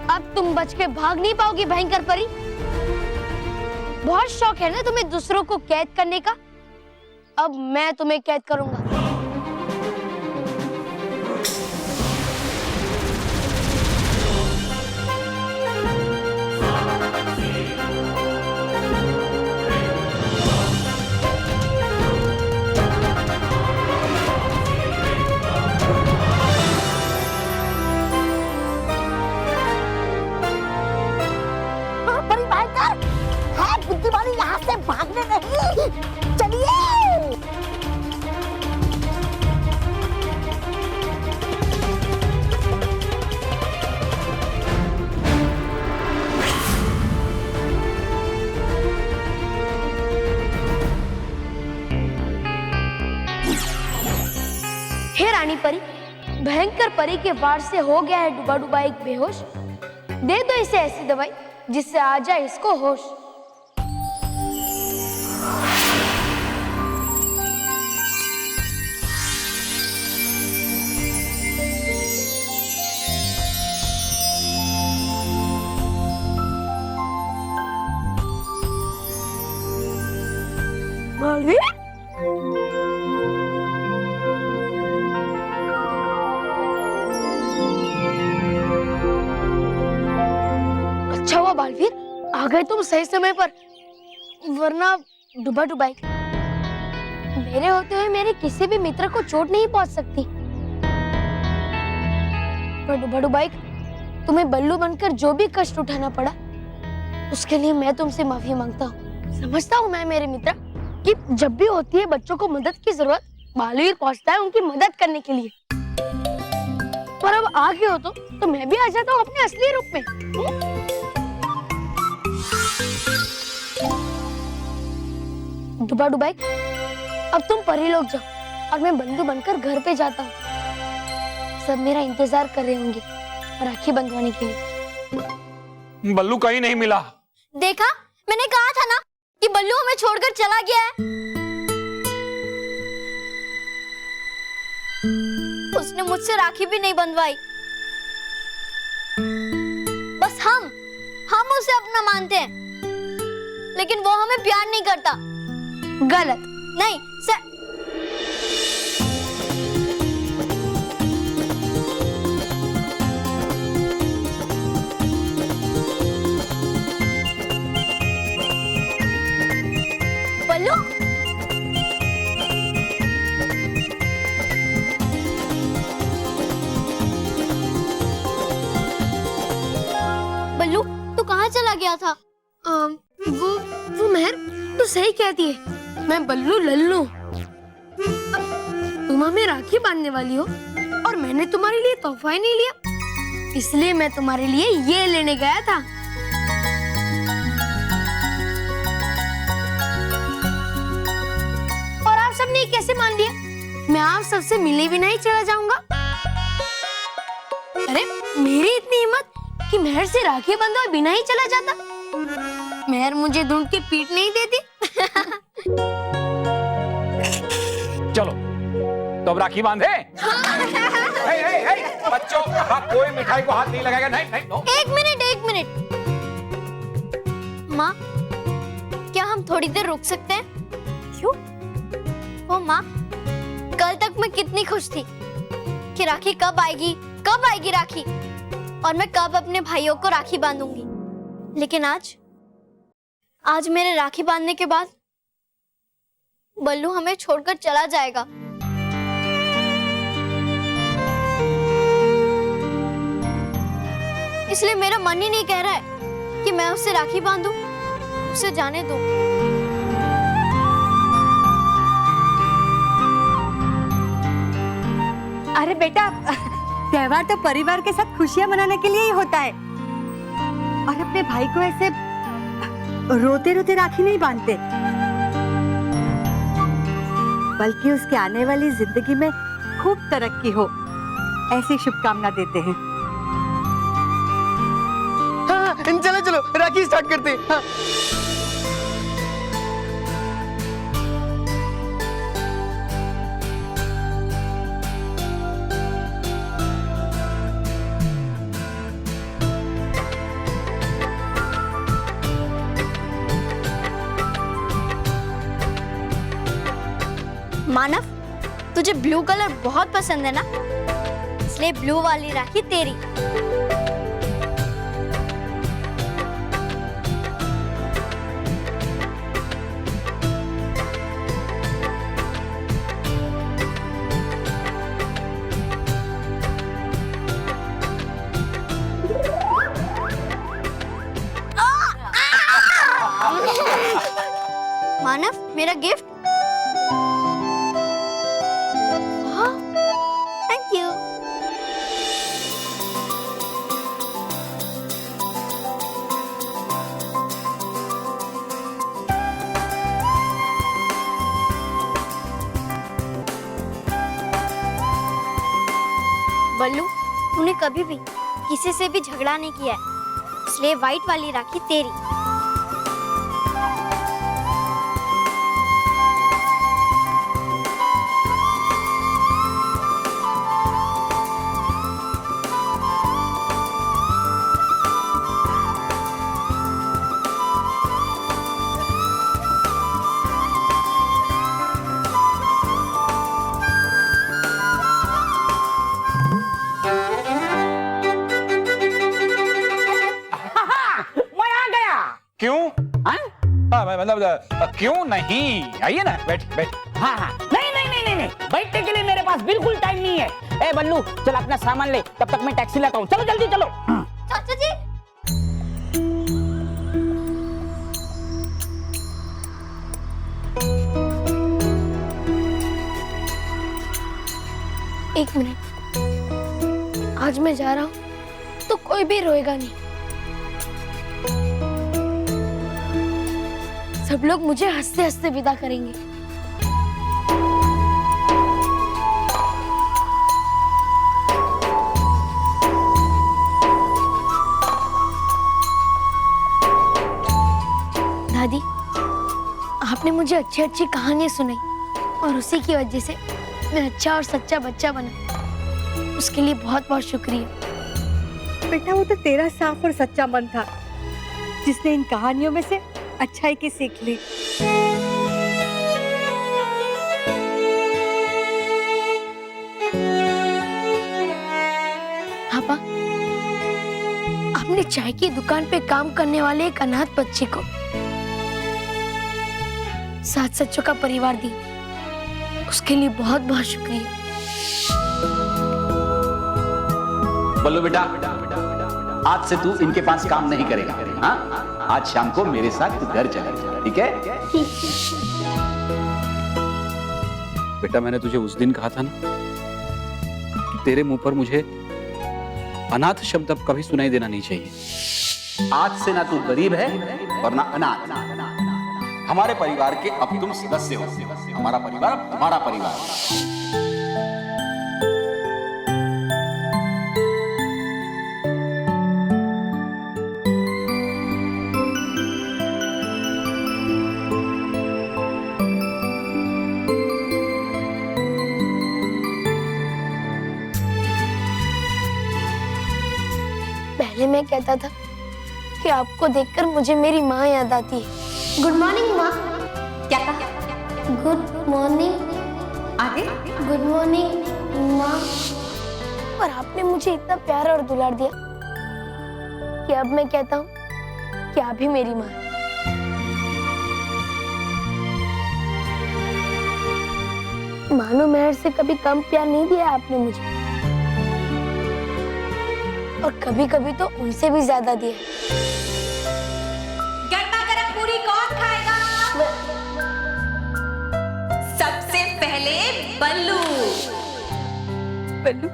अब तुम बच के भाग नहीं पाओगी भयंकर परी। बहुत शौक है ना तुम्हें दूसरों को कैद करने का, अब मैं तुम्हें कैद करूंगा।
बुद्धिमानी यहाँ से भागने नहीं, चलिए।
हे रानी परी, भयंकर परी के वार से हो गया है डूबा डूबा एक बेहोश। दे दो इसे ऐसी दवाई जिससे आ जाए इसको होश। मालवी? अच्छा हुआ बालवीर, आ गए तुम सही समय पर, वरना डूबा डुबाई मेरे होते हुए मेरे किसी भी मित्र को चोट नहीं पहुंच सकती। पर डूबा डुबाई, तुम्हें बल्लू बनकर जो भी कष्ट उठाना पड़ा, उसके लिए मैं तुमसे माफी मांगता हूँ। समझता हूँ मैं मेरे मित्र कि जब भी होती है बच्चों को मदद की जरूरत, बालवीर पहुंचता है उनकी मदद करने के लिए। पर अब आ गए हो तो मैं भी आ जाता हूँ अपने असली रूप में। डुबाई अब तुम परी लोग जाओ और मैं बंधु बनकर घर पे जाता हूँ। सब मेरा इंतजार कर रहे होंगे राखी बंधवाने के लिए।
बल्लू कहीं नहीं मिला।
देखा, मैंने कहा था ना कि बल्लू हमें छोड़कर चला गया है। उसने मुझसे राखी भी नहीं बंधवाई। बस हम उसे अपना मानते हैं, लेकिन वो हमें प्यार नहीं करता।
गलत।
नहीं बल्लू, बल्लू तू कहाँ चला गया था?
वो मेहर तू सही कहती है, मैं बल्लू लल्लू। तुम हमें राखी बांधने वाली हो और मैंने तुम्हारे लिए तोहफा ही नहीं लिया, इसलिए मैं तुम्हारे लिए ये लेने गया था। और आप सबने ये कैसे मान लिया? मैं आप सबसे मिले बिना ही चला जाऊंगा? अरे मेरी इतनी हिम्मत कि मेहर से राखी बंधवा बिना ही चला जाता। मेहर मुझे ढूंढ के पीट नहीं देती।
चलो तो अब राखी बांधे। बच्चों कोई मिठाई को हाथ नहीं लगाएगा। नहीं नो।
एक मिनट माँ, क्या हम थोड़ी देर रुक सकते हैं? क्यों? ओ माँ, कल तक मैं कितनी खुश थी कि राखी कब आएगी राखी, और मैं कब अपने भाइयों को राखी बांधूंगी। लेकिन आज मेरे राखी बांधने के बाद बल्लू हमें छोड़कर चला जाएगा। इसलिए मेरा मन ही नहीं कह रहा है कि मैं उससे राखी बांधूं। उसे जाने दो।
अरे बेटा, त्योहार तो परिवार के साथ खुशियां मनाने के लिए ही होता है, और अपने भाई को ऐसे रोते रोते राखी नहीं बांधते, बल्कि उसके आने वाली जिंदगी में खूब तरक्की हो, ऐसी शुभकामना देते हैं।
हाँ, चलो चलो राखी स्टार्ट करते हैं। हाँ।
मानव, तुझे ब्लू कलर बहुत पसंद है ना, इसलिए ब्लू वाली राखी तेरी। मानव, मेरा गिफ्ट। Thank you. बल्लू, तूने कभी भी किसी से भी झगड़ा नहीं किया है, इसलिए व्हाइट वाली राखी तेरी।
क्यों? मतलब क्यों नहीं? आइए ना, बैठ।
हाँ हाँ, नहीं, बैठने के लिए मेरे पास बिल्कुल टाइम नहीं है। ए बल्लू, चल अपना सामान ले, तब तक मैं टैक्सी लाता हूँ। चलो जल्दी चलो।
चाचा जी,
एक मिनट, आज मैं जा रहा हूँ तो कोई भी रोएगा नहीं। सब लोग मुझे हंसते हंसते विदा करेंगे। दादी, आपने मुझे अच्छी अच्छी कहानियां सुनाई और उसी की वजह से मैं अच्छा और सच्चा बच्चा बना। उसके लिए बहुत बहुत शुक्रिया।
बेटा, वो तो तेरा साफ और सच्चा मन था जिसने इन कहानियों में से अच्छाई की सीख ली।
पापा, आपने चाय की दुकान पे काम करने वाले एक अनाथ बच्चे को 7 सच्चों का परिवार दी, उसके लिए बहुत बहुत शुक्रिया।
बल्लू बेटा, आज से तू इनके पास काम नहीं करेगा। हाँ, आज शाम को मेरे साथ तू घर चलेगा, ठीक है? बेटा, मैंने तुझे उस दिन कहा था ना कि तेरे मुंह पर मुझे अनाथ शब्द अब कभी सुनाई देना नहीं चाहिए। आज से ना तू गरीब है और ना अनाथ। हमारे परिवार के अब तुम सदस्य हो। हमारा परिवार अब तुम्हारा परिवार है।
पहले मैं कहता था कि आपको देखकर मुझे मेरी माँ याद आती है। गुड मॉर्निंग माँ।
क्या कहा?
Good morning.
आगे?
गुड मॉर्निंग माँ। और आपने मुझे इतना प्यार और दुलार दिया कि अब मैं कहता हूँ कि आप ही मेरी माँ हैं। मानो मेहर से कभी कम प्यार नहीं दिया आपने मुझे, और कभी कभी तो उनसे भी ज्यादा दिया।
गरमा गरम पूरी कौन खाएगा? सबसे पहले बल्लू।
बल्लू,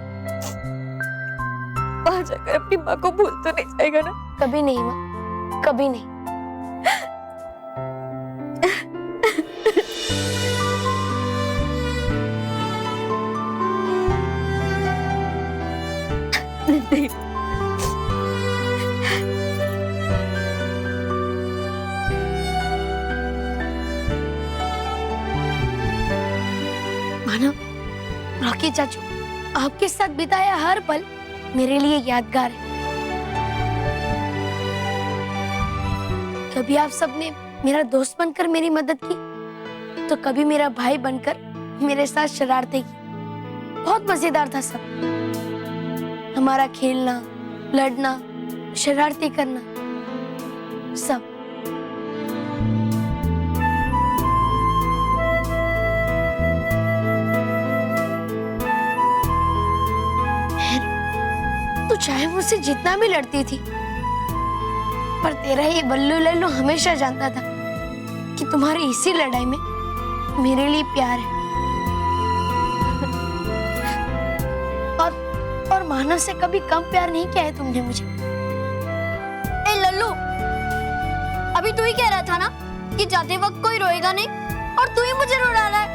वहां जाकर अपनी माँ को भूल तो नहीं जाएगा ना?
कभी नहीं माँ, कभी नहीं।
नहीं।
मानो, रॉकी चाचू, आपके साथ बिताया हर पल मेरे लिए यादगार है। कभी आप सबने मेरा दोस्त बनकर मेरी मदद की, तो कभी मेरा भाई बनकर मेरे साथ शरारतें की। बहुत मजेदार था सब। हमारा खेलना, लड़ना, शरारतें करना, सब। तू चाहे मुझसे जितना भी लड़ती थी, पर तेरा ये बल्लू लल्लू हमेशा जानता था कि तुम्हारी इसी लड़ाई में मेरे लिए प्यार है। और मानव से कभी कम प्यार नहीं किया है तुमने मुझे।
ए लल्लू, अभी तू ही कह रहा था ना कि जाते वक्त कोई रोएगा नहीं, और तू ही मुझे रुला रहा है।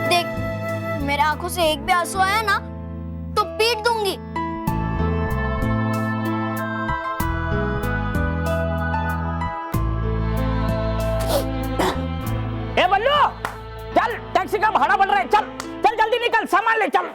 देख, मेरे आंखों से एक भी आंसू आया ना तो पीट दूंगी।
ए बल्लू, चल, टैक्सी का भाड़ा बढ़ रहा है। चल चल, जल्दी निकल, सामान ले चल।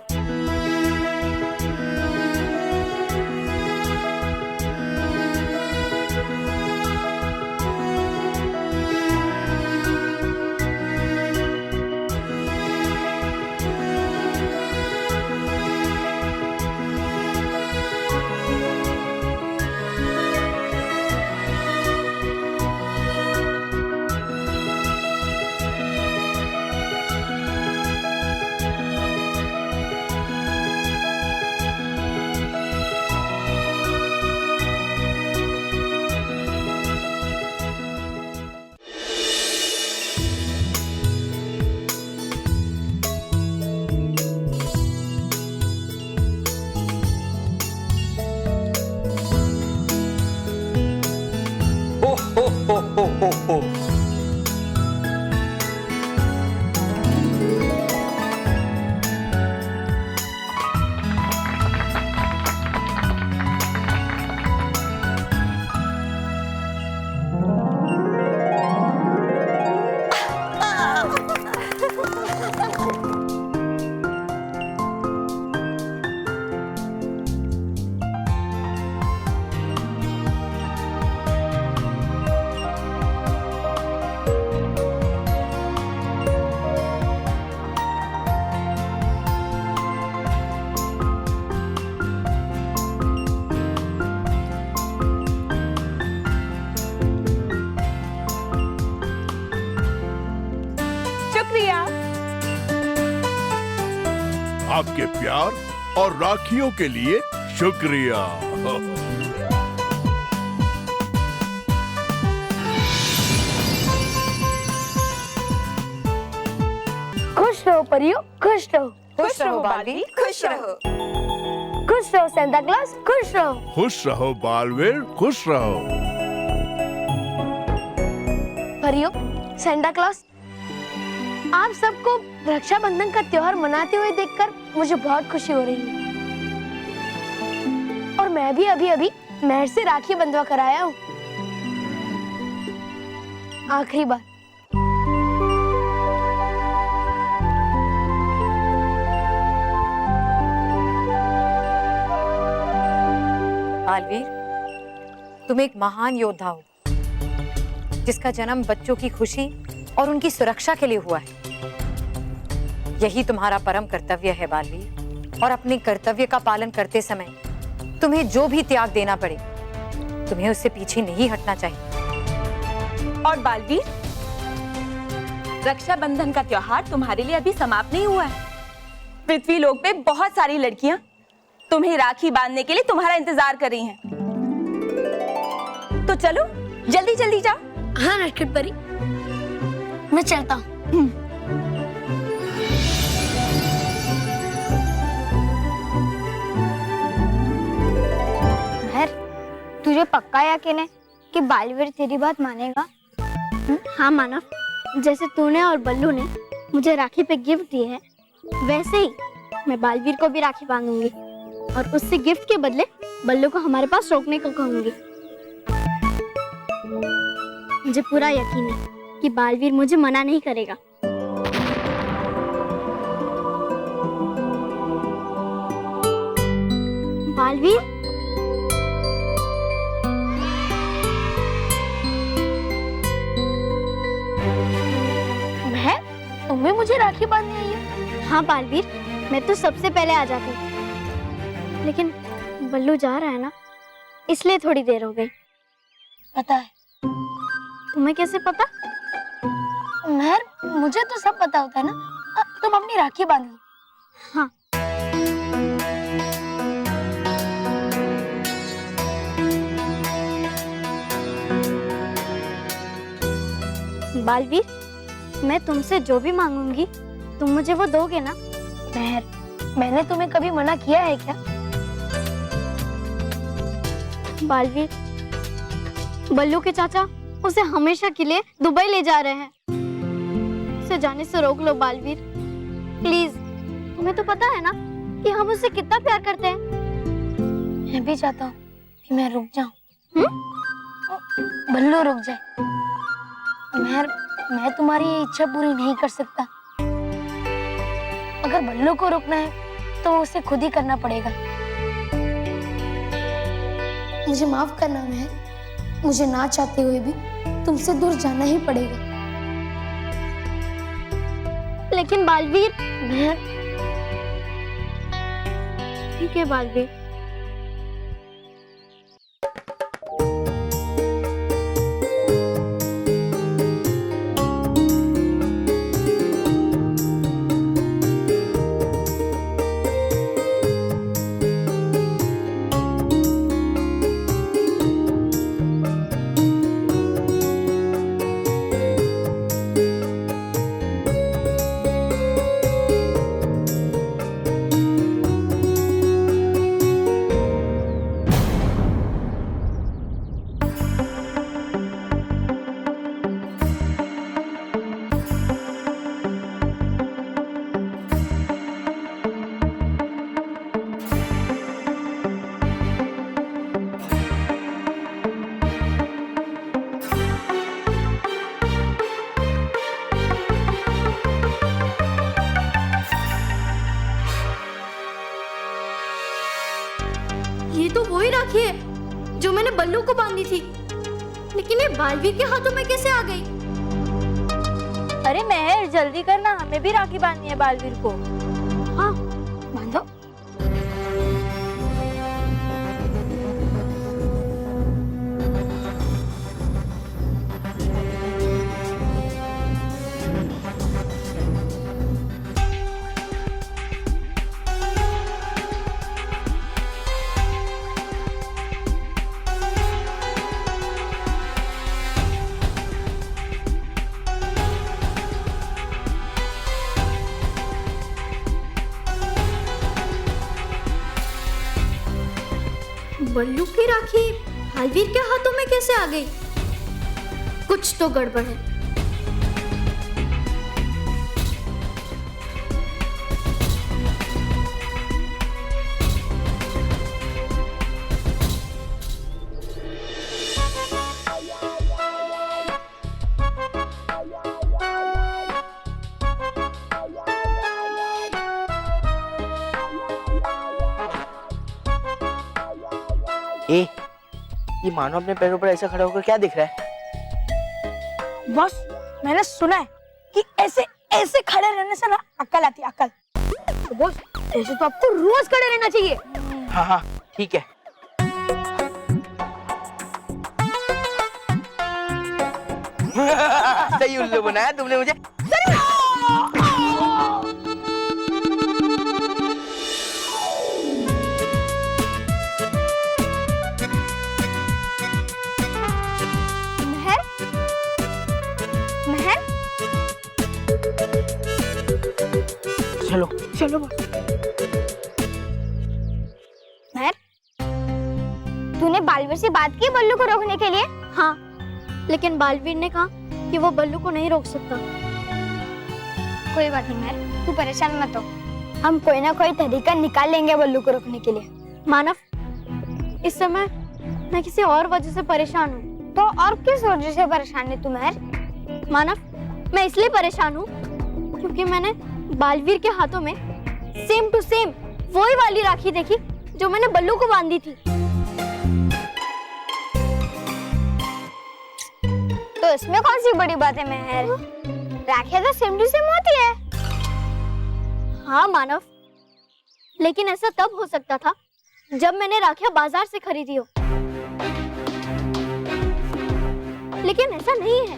शुक्रिया।
आपके प्यार और राखियों के लिए शुक्रिया।
खुश रहो परियों, खुश रहो।
खुश रहो बालवीर, खुश रहो।
खुश रहो सेंटा क्लॉज, खुश रहो।
खुश रहो बालवीर, खुश रहो।
परियों, सेंटा क्लॉज, आप सबको रक्षाबंधन का त्योहार मनाते हुए देखकर मुझे बहुत खुशी हो रही है। और मैं भी अभी महर से राखी बंधवा कर आया हूँ। आखिरी बात,
बालवीर, तुम एक महान योद्धा हो जिसका जन्म बच्चों की खुशी और उनकी सुरक्षा के लिए हुआ है। यही तुम्हारा परम कर्तव्य है बालवीर, और अपने कर्तव्य का पालन करते समय तुम्हें जो भी त्याग देना पड़े, तुम्हें उससे पीछे नहीं हटना चाहिए।
और बालवीर, रक्षाबंधन का त्योहार तुम्हारे लिए अभी समाप्त नहीं हुआ है। पृथ्वी लोक पे बहुत सारी लड़कियां तुम्हें राखी बांधने के लिए तुम्हारा इंतजार कर रही हैं। तो चलो जल्दी जल्दी जाओ।
हाँ नटखट परी, मैं चलता हूँ।
तुझे पक्का यकीन है कि बालवीर तेरी बात मानेगा? हाँ मानव, जैसे तूने और बल्लू ने मुझे राखी पे गिफ्ट दिए है, वैसे ही मैं बालवीर को भी राखी बांधूंगी और उससे गिफ्ट के बदले बल्लू को हमारे पास रोकने को कहूंगी। मुझे पूरा यकीन है कि बालवीर मुझे मना नहीं करेगा। बालवीर,
तुम्हें मुझे राखी बांधनी आई है?
हाँ बालवीर, मैं तो सबसे पहले आ जाती, लेकिन बल्लू जा रहा है ना, इसलिए थोड़ी देर हो गई।
पता है?
तुम्हें कैसे पता?
महर, मुझे तो सब पता होता है ना। तुम अपनी राखी बांध लो।
हाँ। बालवीर, मैं तुमसे जो भी मांगूंगी तुम मुझे वो दोगे ना?
महर, मैंने तुम्हें कभी मना किया है क्या?
बालवीर, बल्लू के चाचा उसे हमेशा के लिए दुबई ले जा रहे हैं। उसे जाने से रोक लो बालवीर, प्लीज। तुम्हें तो पता है ना कि हम उससे कितना प्यार करते हैं।
मैं भी चाहता हूँ कि मैं रुक जाऊं। बल्लू रुक जाए। महर, मैं तुम्हारी ये इच्छा पूरी नहीं कर सकता। अगर बल्लू को रोकना है तो उसे खुद ही करना पड़ेगा। मुझे माफ करना महर, मुझे ना चाहते हुए भी तुमसे दूर जाना ही पड़ेगा।
लेकिन बालवीर,
महर,
ठीक है बालवीर। ये तो वही राखी है जो मैंने बल्लू को बांधी थी, लेकिन ये बालवीर के हाथों में कैसे आ गई?
अरे महर, जल्दी करना, हमें भी राखी बांधनी है बालवीर को।
हाँ, बांधो।
बल्लू की राखी बालवीर के हाथों में कैसे आ गई? कुछ तो गड़बड़ है।
ये मानो अपने पैरों पर ऐसे खड़ा होकर क्या दिख रहा है?
बॉस, मैंने सुना है कि ऐसे ऐसे खड़े रहने से ना अक्ल आती है, अक्ल। तो बॉस, ऐसे तो आपको रोज खड़े रहना चाहिए।
हाँ हाँ ठीक है। सही उल्लू बनाया तुमने मुझे। चलो
चलो बॉस।
महर, तूने बालवीर से बात की बल्लू को रोकने के लिए?
हाँ, लेकिन बालवीर ने कहा कि वो बल्लू को नहीं रोक सकता।
कोई बात नहीं महर, तू परेशान मत हो। हम कोई ना कोई तरीका निकाल लेंगे बल्लू को रोकने के लिए।
मानव, इस समय मैं किसी और वजह से परेशान हूँ।
तो और किस वजह से परेशान है तू महर?
मानव, मैं इसलिए परेशान हूँ क्योंकि मैंने बालवीर के हाथों में सेम टू सेम वही वाली राखी देखी जो मैंने बल्लू को बांधी थी।
तो इसमें कौन सी बड़ी बात है महर? राखियां तो सेम टू सेम होती है।
हाँ मानव, लेकिन ऐसा तब हो सकता था जब मैंने राखियां बाजार से खरीदी हो, लेकिन ऐसा नहीं है।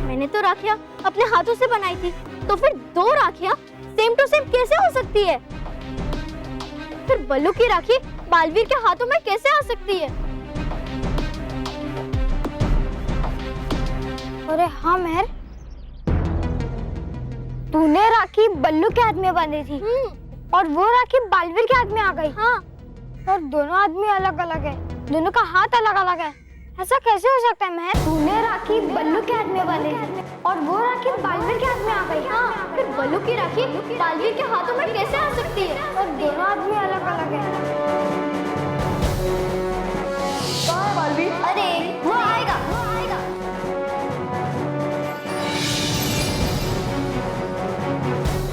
मैंने तो राखियां अपने हाथों से बनाई थी, तो फिर दो राखियां सेम टू सेम कैसे हो सकती है? फिर बल्लू की राखी बालवीर के हाथों में कैसे आ सकती है?
अरे हाँ महर, तूने राखी बल्लू के हाथ में बांधी थी और वो राखी बालवीर के हाथ में आ गई।
हाँ,
और दोनों आदमी अलग अलग है, दोनों का हाथ अलग अलग है। ऐसा कैसे हो सकता है महर? तूने राखी बल्लू के हाथ में बांधी और वो राखी बालवीर के हाथ में आ गई।
हाँ, फिर बल्लू की राखी बालवीर के हाथों में कैसे आ सकती है?
और दोनों आदमी अलग अलग है।
कहाँ है बालवीर? अरे वो आएगा, वो आएगा।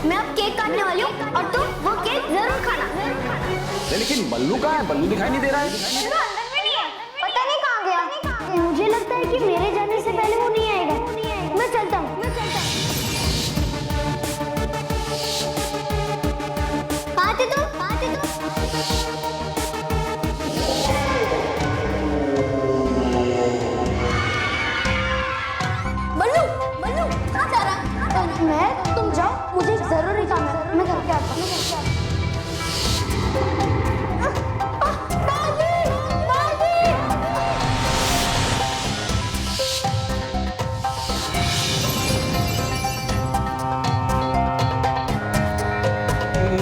मैं अब केक काटने वाली हूँ और तुम वो केक जरूर खाना।
लेकिन बल्लू कहाँ है? बल्लू दिखाई नहीं दे रहा है।
बल्लू अंदर में नहीं है, पता नहीं कहाँ गया। मुझे लगता है कि मेरे जाने से पहले वो नहीं आएगा। मैं चलता हूँ।
कहाँ थे तुम? बल्लू, बल्लू कहाँ जा रहा?
मैं, तुम जाओ, मुझे जरूरी काम है। मैं घर के आता हूँ।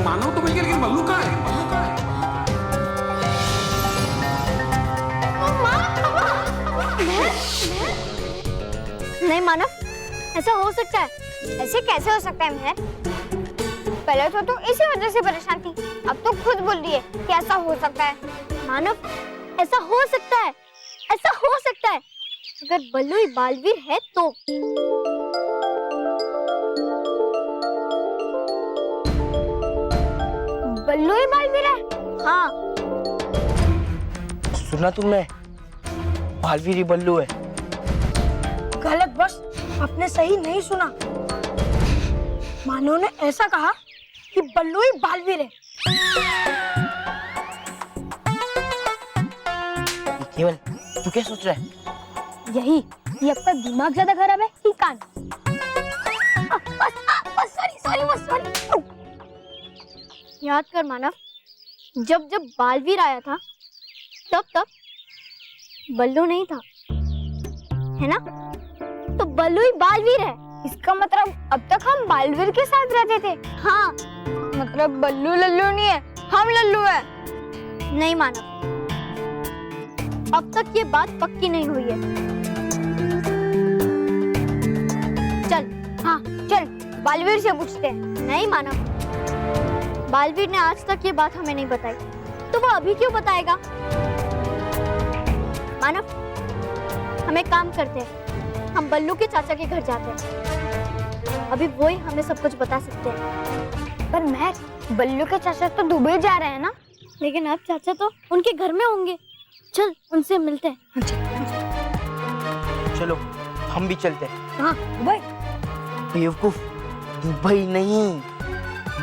मानो तो मिल गया, लेकिन बल्लू कहाँ है?
नहीं मानव, ऐसा हो सकता है?
ऐसे कैसे हो सकता है महर? पहले तो तू इसी वजह से परेशान थी, अब तो खुद बोल रही है कि ऐसा हो सकता है।
मानव, ऐसा हो सकता है, ऐसा हो सकता है अगर बल्लू ही बालवीर है तो।
बल्लू ही बालवीर है?
हाँ।
सुना तुमने? बालवीर ही बल्लू है।
गलत बॉस, आपने सही नहीं सुना। मानो ने ऐसा कहा कि बल्लू ही बालवीर है।
केवल तू क्या सोच रहा है?
यही, ये आपका दिमाग ज्यादा खराब है कि कान? सॉरी।
याद कर मानव, जब जब बालवीर आया था तब बल्लू नहीं था, है ना? तो बल्लू ही बालवीर है।
इसका मतलब अब तक हम बालवीर के साथ रहते थे।
हाँ,
मतलब बल्लू लल्लू नहीं है, हम लल्लू है।
नहीं मानव,
अब तक ये बात पक्की नहीं हुई है। चल, हाँ चल, बालवीर से पूछते हैं। नहीं मानव, बालवीर ने आज तक ये बात हमें नहीं बताई, तो वो अभी क्यों बताएगा? मानव, हम एक काम करते हैं, हम बल्लू के चाचा के घर जाते हैं, अभी वो ही हमें सब कुछ बता सकते हैं।
पर मैं, बल्लू के चाचा तो दुबई जा रहे हैं ना?
लेकिन अब चाचा तो उनके घर में होंगे, चल उनसे मिलते हैं।
चलो हम भी चलते हैं।
हाँ, दुबई?
बेवकूफ, दुबई नहीं,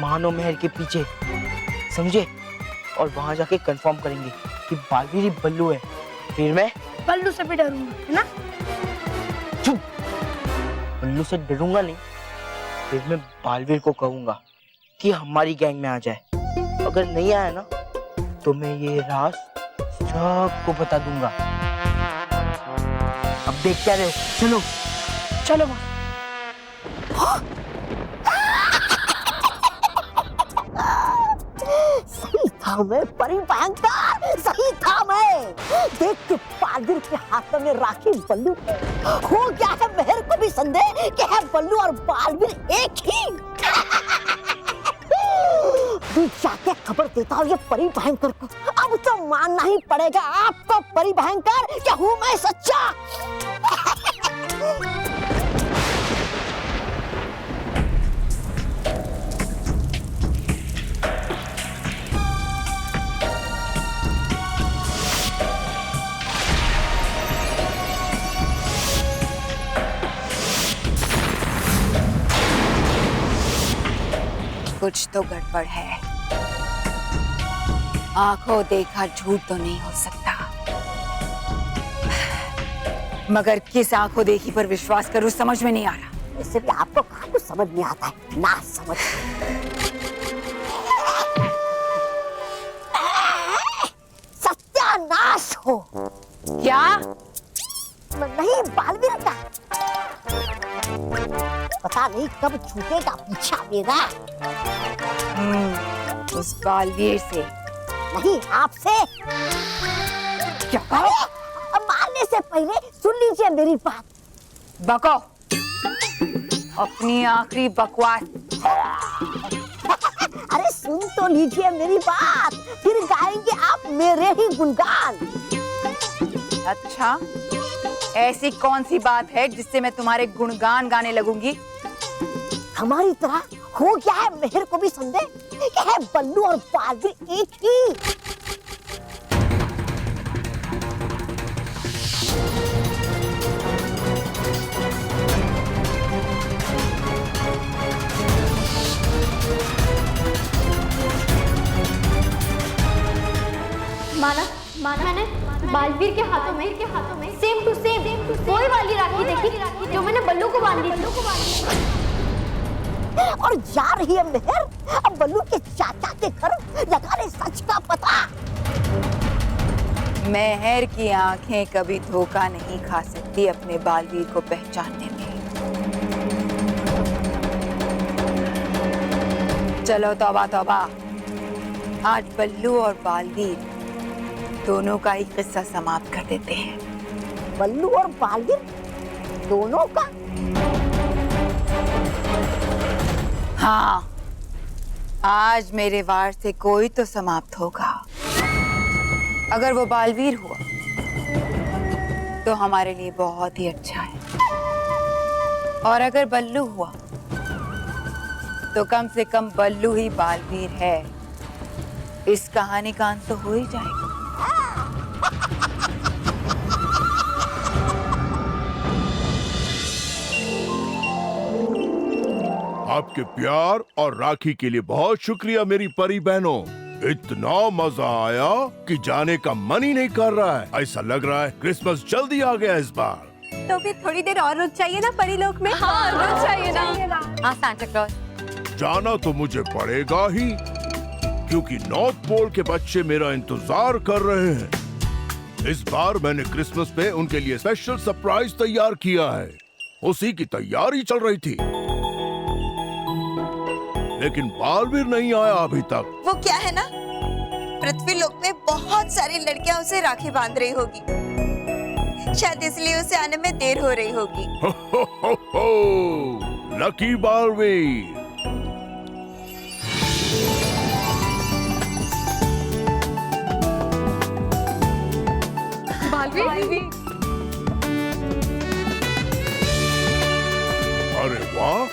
मानो महल के पीछे, समझे? और वहां जाके कंफर्म करेंगे कि बालवीर ही बल्लू है। फिर मैं
बल्लू से भी डरूंगा, है ना?
चुप, बल्लू से डरूंगा नहीं, फिर मैं बालवीर को कहूंगा कि हमारी गैंग में आ जाए। अगर नहीं आया ना, तो मैं ये राज सबको बता दूंगा। अब देख क्या रहे हो, चलो
चलो
सही था मैं, परी भयंकर, सही था मैं। देख के बालवीर के हाथों में राखी बल्लू हो गया है। मेहर को भी संदेह कि है बल्लू और बालवीर एक ही। तू जाके खबर देता हूँ ये परी भयंकर को। अब तो मानना ही पड़ेगा आपको परी भयंकर कि हूँ मैं सच्चा।
कुछ तो गड़बड़ है। आंखों देखा झूठ तो नहीं हो सकता, मगर किस आंखों देखी पर विश्वास करूं समझ में नहीं आ रहा।
इससे भी आपको कहाँ कुछ समझ नहीं आता है, ना समझ। सत्यानाश हो।
क्या?
नहीं, बालवीर का पता नहीं कब छूटेगा पीछा मेरा।
उस बालवीर से
नहीं, आपसे।
क्या कहो?
मारने से पहले सुन लीजिए मेरी बात।
बको, अपनी आखिरी बकवास।
अरे सुन तो लीजिए मेरी बात, फिर गाएंगे आप मेरे ही गुणगान।
अच्छा, ऐसी कौन सी बात है जिससे मैं तुम्हारे गुणगान गाने लगूंगी?
हमारी तरह हो गया है मेहर को भी संदेह कि है बल्लू और बालवीर एक ही।
माना मैंने बालवीर के हाथों में सेम टू सेम वही वाली राखी देखी जो मैंने बल्लू को बांधी थी।
और जा रही है मेहर अब बल्लू के चाचा के घर लगाने सच का पता।
मेहर की आंखें कभी धोखा नहीं खा सकती अपने बालवीर को पहचानने में। चलो तौबा तौबा, आज बल्लू और बालवीर दोनों का ही किस्सा समाप्त कर देते हैं।
बल्लू और बालवीर दोनों का?
हाँ, आज मेरे वार से कोई तो समाप्त होगा। अगर वो बालवीर हुआ तो हमारे लिए बहुत ही अच्छा है, और अगर बल्लू हुआ तो कम से कम बल्लू ही बालवीर है। इस कहानी का अंत तो हो ही जाएगा।
आपके प्यार और राखी के लिए बहुत शुक्रिया मेरी परी बहनों। इतना मजा आया कि जाने का मन ही नहीं कर रहा है। ऐसा लग रहा है क्रिसमस जल्दी आ गया इस बार।
तो फिर थोड़ी देर और रुक जाइए ना परी लोक में।
हाँ, रुक जाइए ना।
हाँ सांता क्लॉज,
जाना तो मुझे पड़ेगा ही, क्योंकि नॉर्थ पोल के बच्चे मेरा इंतजार कर रहे हैं। इस बार मैंने क्रिसमस पे उनके लिए स्पेशल सरप्राइज तैयार किया है। उसी की तैयारी चल रही थी, लेकिन बालवीर नहीं आया अभी तक।
वो क्या है ना, पृथ्वी लोक में बहुत सारी लड़कियां उसे राखी बांध रही होगी। शायद इसलिए उसे आने में देर हो रही होगी।
लकी बालवीर।
बालवीर,
अरे वाह,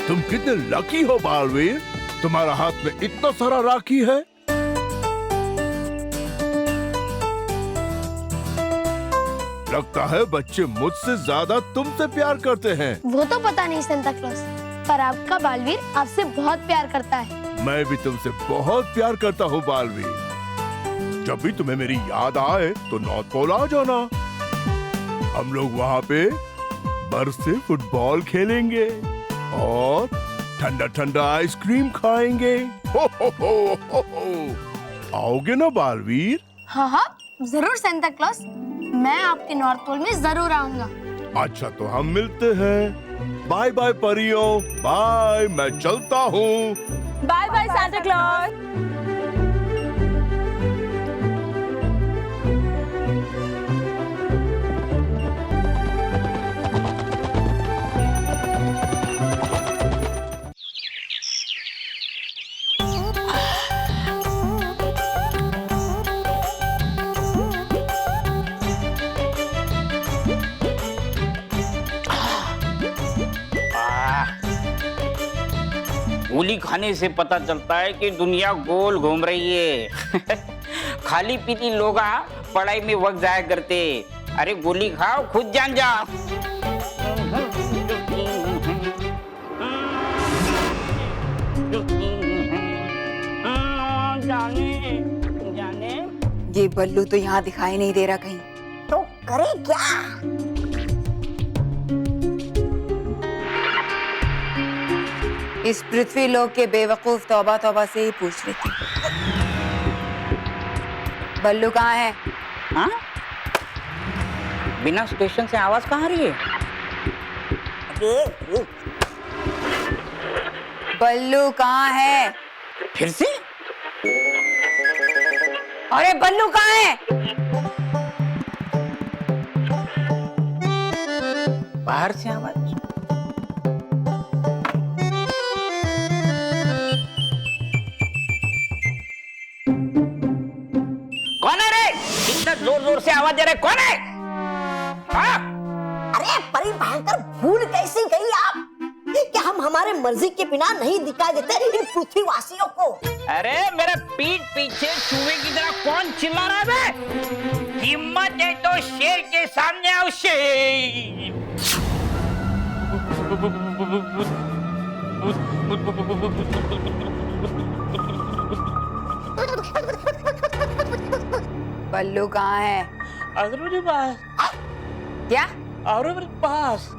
तुम कितने लकी हो बालवीर, तुम्हारा हाथ में इतना सारा राखी है। लगता है बच्चे मुझसे ज्यादा तुमसे प्यार करते हैं।
वो तो पता नहीं सेंटा क्लॉज, पर आपका बालवीर आपसे बहुत प्यार करता है।
मैं भी तुमसे बहुत प्यार करता हूँ बालवीर। जब भी तुम्हें मेरी याद आए तो नॉर्थ पोल आ जाना। हम लोग वहाँ पे बर्फ से फुटबॉल खेलेंगे और ठंडा ठंडा आइसक्रीम खाएंगे। हो आओगे ना बालवीर?
हाँ हाँ जरूर सेंटा क्लॉज, मैं आपके नॉर्थ पोल में जरूर आऊंगा।
अच्छा तो हम मिलते हैं। बाय बाय परियों, बाय, मैं चलता हूँ।
Bye bye Santa Claus.
गोली खाने से पता चलता है कि दुनिया गोल घूम रही है। खाली पीती लोग पढ़ाई में वक्त जाया करते। अरे गोली खाओ, खुद जान जाओ।
ये बल्लू तो यहाँ दिखाई नहीं दे रहा कहीं।
तो करे क्या?
इस पृथ्वी लोक के बेवकूफ तौबा तौबा से ही पूछ लेती। बल्लू कहाँ है?
हाँ? बिना स्टेशन से आवाज कहाँ आ रही है?
बल्लू कहाँ है?
फिर से?
अरे बल्लू कहाँ है?
बाहर से आवाज। कौन है रे? इतना जोर जोर से आवाज दे रहे, कौन है? हाँ?
अरे परी भयंकर, भूल कैसी गई आप कि हम हमारे मर्जी के बिना नहीं दिखाई देते इन पृथ्वीवासियों को।
अरे मेरे पीठ पीछे चूहे की तरह कौन चिल्ला रहा है बे? हिम्मत है तो शेर के सामने आओ शेर।
बल्लू कहाँ है?
मेरे पास।
क्या?
मेरे पास।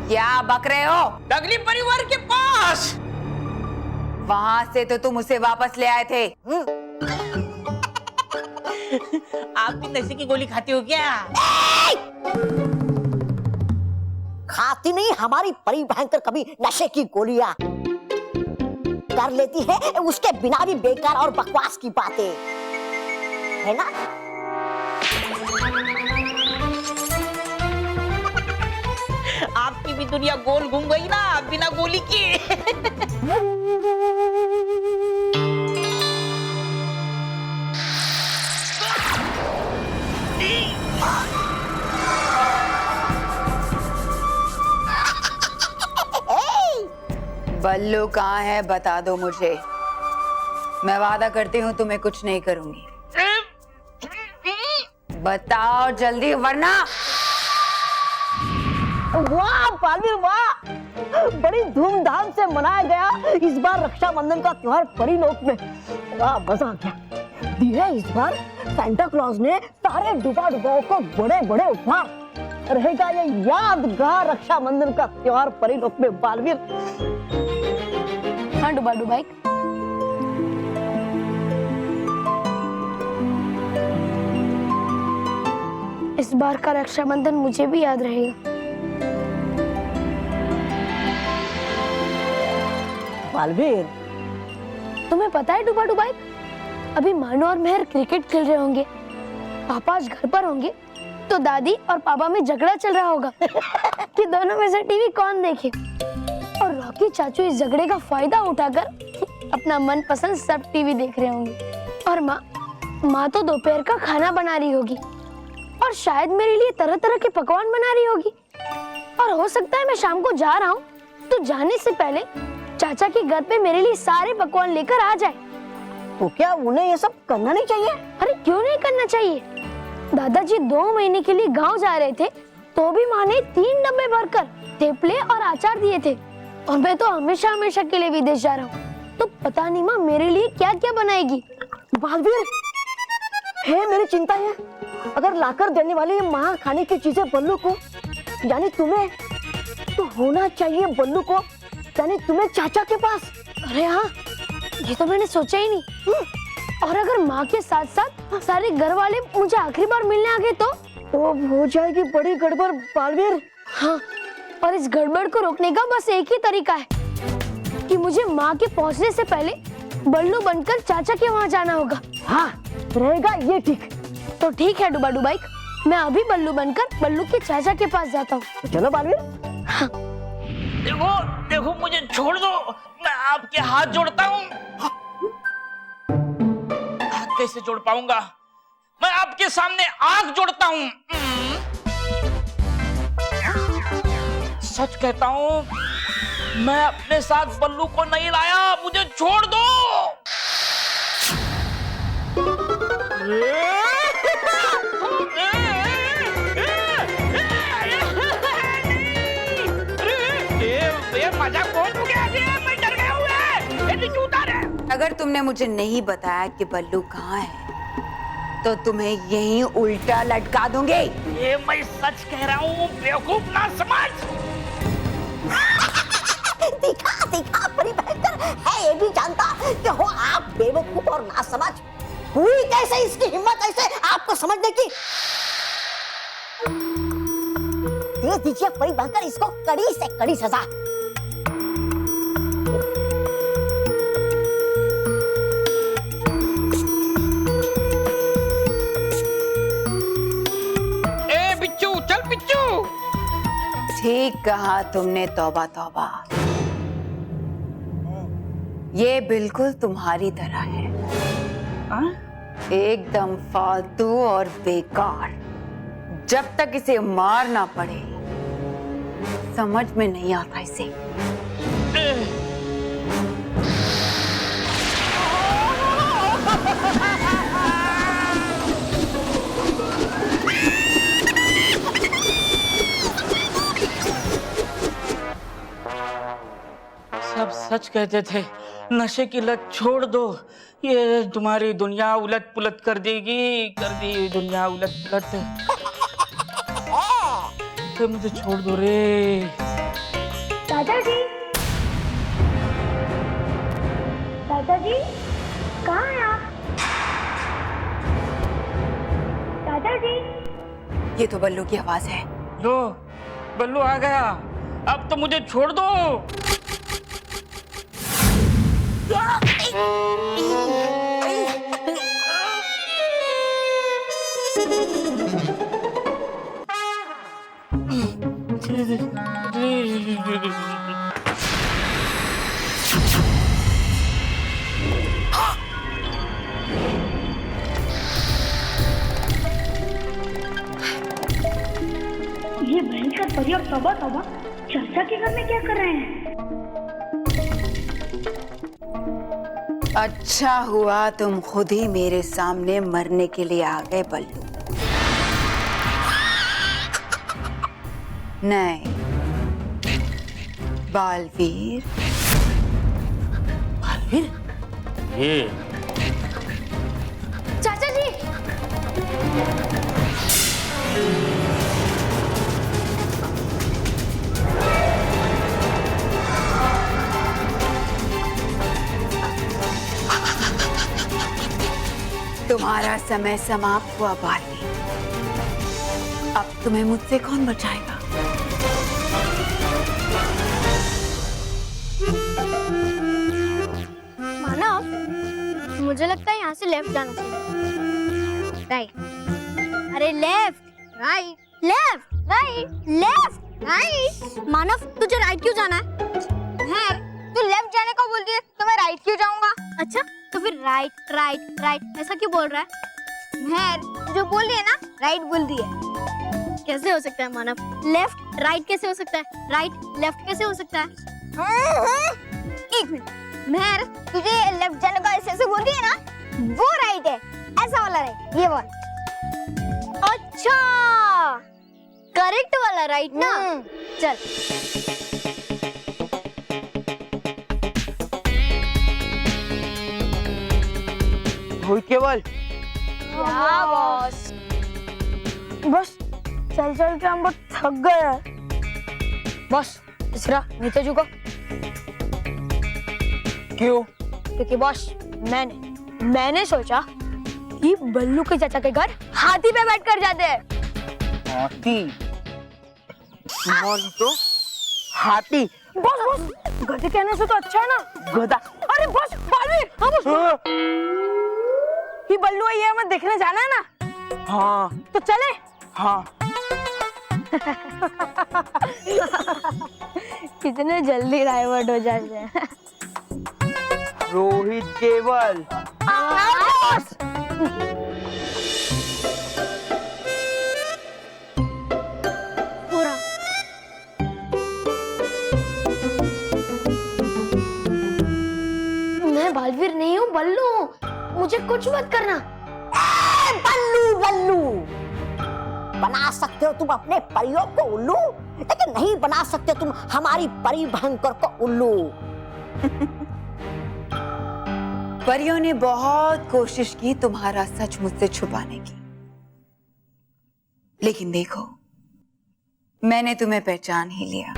क्या बक रहे हो?
दगली परिवार के पास।
वहाँ से तो तुम उसे वापस ले आए थे।
आप भी नशे की गोली खाती हो क्या?
खाती नहीं हमारी परी भयंकर कभी नशे की गोलियां। कर लेती है उसके बिना भी बेकार और बकवास की बातें, है ना?
आपकी भी दुनिया गोल घूम गई ना बिना गोली के।
बल्लू कहाँ है बता दो मुझे। मैं वादा करती हूँ तुम्हें कुछ नहीं करूंगी। बताओ जल्दी वरना।
वाह बालवीर वाह, बड़ी धूमधाम से मनाया गया इस बार रक्षाबंधन का त्योहार परी लोक में। वाह मजा आ गया। दी है इस बार सांता क्लॉज ने सारे डुबा डुबाओं को बड़े बड़े उपहार। रहेगा ये यादगार रक्षाबंधन का त्योहार परी लोक में बालवीर।
हाँ डुबा डुबाई, इस बार का रक्षाबंधन मुझे भी याद रहेगा।
बालवीर,
तुम्हें पता है डुबा डुबाई, अभी मानो और मेहर क्रिकेट खेल रहे होंगे पापा आज घर पर होंगे तो दादी और पापा में झगड़ा चल रहा होगा कि दोनों में से टीवी कौन देखे, और रॉकी चाचू इस झगड़े का फायदा उठाकर अपना मनपसंद सब टीवी देख रहे होंगे, और माँ तो दोपहर का खाना बना रही होगी और शायद मेरे लिए तरह तरह के पकवान बना रही होगी, और हो सकता है मैं शाम को जा रहा हूँ तो जाने से पहले चाचा के घर पे मेरे लिए सारे पकवान लेकर आ जाए।
तो क्या उन्हें ये सब करना नहीं चाहिए?
अरे क्यों नहीं करना चाहिए? दादाजी 2 महीने के लिए गांव जा रहे थे तो भी माँ ने 3 डब्बे भरकर थेपले और अचार दिए थे, और मैं तो हमेशा हमेशा के लिए विदेश जा रहा हूँ, तो पता नहीं माँ मेरे लिए क्या क्या बनाएगी।
बालवीर, है मेरी चिंता है, अगर लाकर देने वाली माँ खाने की चीजें बल्लू को यानी तुम्हें, तो होना चाहिए बल्लू को यानी तुम्हें चाचा के पास।
अरे हाँ, ये तो मैंने सोचा ही नहीं। और अगर माँ के साथ साथ सारे घर वाले मुझे आखिरी बार मिलने आ गए तो
हो जाएगी बड़ी गड़बड़ बालवीर।
हाँ, और इस गड़बड़ को रोकने का बस एक ही तरीका है कि मुझे माँ के पहुँचने से पहले बल्लू बनकर चाचा के वहाँ जाना होगा।
हाँ, रहेगा ये ठीक।
तो ठीक है डुबा डुबाई, मैं अभी बल्लू बनकर बल्लू के चाचा के पास जाता हूँ।
चलो बालवीर।
हाँ।
देखो देखो, मुझे छोड़ दो, मैं आपके हाथ जोड़ता हूँ। कैसे जोड़ पाऊंगा? मैं आपके सामने आंख जोड़ता हूँ। सच कहता हूँ, मैं अपने साथ बल्लू को नहीं लाया, मुझे छोड़ दो। मजाक कौन हो गया? मैं डर गया हूँ।
अगर तुमने मुझे नहीं बताया कि बल्लू कहाँ है तो तुम्हें यहीं उल्टा लटका दूंगी।
ये मैं सच कह रहा हूँ, बेवकूफ ना समझ।
दिखा दिखा परी भयंकर है, ये भी जानता कि हो आप बेवकूफ और ना समझ। हुई कैसे इसकी हिम्मत ऐसे आपको समझने की? दे दीजिए परी भयंकर इसको कड़ी से कड़ी सजा।
ठीक कहा तुमने, तौबा तौबा। ये बिल्कुल तुम्हारी तरह है, एकदम फालतू और बेकार। जब तक इसे मार ना पड़े समझ में नहीं आता इसे।
सब सच कहते थे, नशे की लत छोड़ दो, ये तुम्हारी दुनिया उलट पुलट कर देगी, कर दी दुनिया उलट पुलट। तो मुझे छोड़ दो रे।
दादाजी, दादाजी कहाँ हैं आप? दादाजी।
ये तो बल्लू की आवाज है।
लो, बल्लू आ गया, अब तो मुझे छोड़ दो।
ये भयंकर परी और तौबा तौबा चाचा के घर में क्या कर रहे हैं?
अच्छा हुआ तुम खुद ही मेरे सामने मरने के लिए आ गए बल्लू। नहीं, बालवीर।
बालवीर? ये
चाचा जी।
तुम्हारा समय समाप्त हुआ बालवीर। अब तुम्हें मुझसे कौन बचाएगा?
मानव, मुझे लगता है यहाँ से लेफ्ट जाना चाहिए। राइट। अरे left right left right left right. Manav तुझे राइट क्यों जाना है? मेहर तू लेफ्ट जाने को बोल रही है तो मैं राइट क्यों जाऊंगा? अच्छा तो फिर राइट राइट राइट ऐसा क्यों बोल रहा है? मेहर जो बोल रही है ना राइट बोल रही है। कैसे हो सकता है मानव? लेफ्ट राइट कैसे हो सकता है? राइट लेफ्ट कैसे हो सकता है? एक मिनट मेहर तुझे लेफ्ट जाने का ऐसे बोल रही है ना वो राइट है, ऐसा वाला राइट ये वाला। अच्छा करेक्ट वाला राइट ना? चल
रोहित केवल
क्या बॉस?
बस चल चल के हम बहुत थक गए हैं। बस तीसरा नीचे झुको।
क्यों?
क्योंकि बॉस मैंने सोचा कि बल्लू के चाचा के घर हाथी पे बैठ कर जाते हैं।
हाथी? तो हाथी?
बॉस बॉस गधे कहने से तो अच्छा है ना
गधा?
अरे बॉस बालवीर हम उसको ये बल्लू है, ये हमें देखने जाना है ना।
हाँ
तो चले।
हाँ
कितने जल्दी डाइवर्ट हो जाते हैं।
रोहित केवल
पूरा मैं बालवीर नहीं हूँ बल्लू, मुझे कुछ मत करना।
बल्लू बल्लू बना सकते हो तुम अपने परियों को उल्लू, लेकिन नहीं बना सकते तुम हमारी परी भयंकर को उल्लू।
परियों ने बहुत कोशिश की तुम्हारा सच मुझसे छुपाने की, लेकिन देखो मैंने तुम्हें पहचान ही लिया।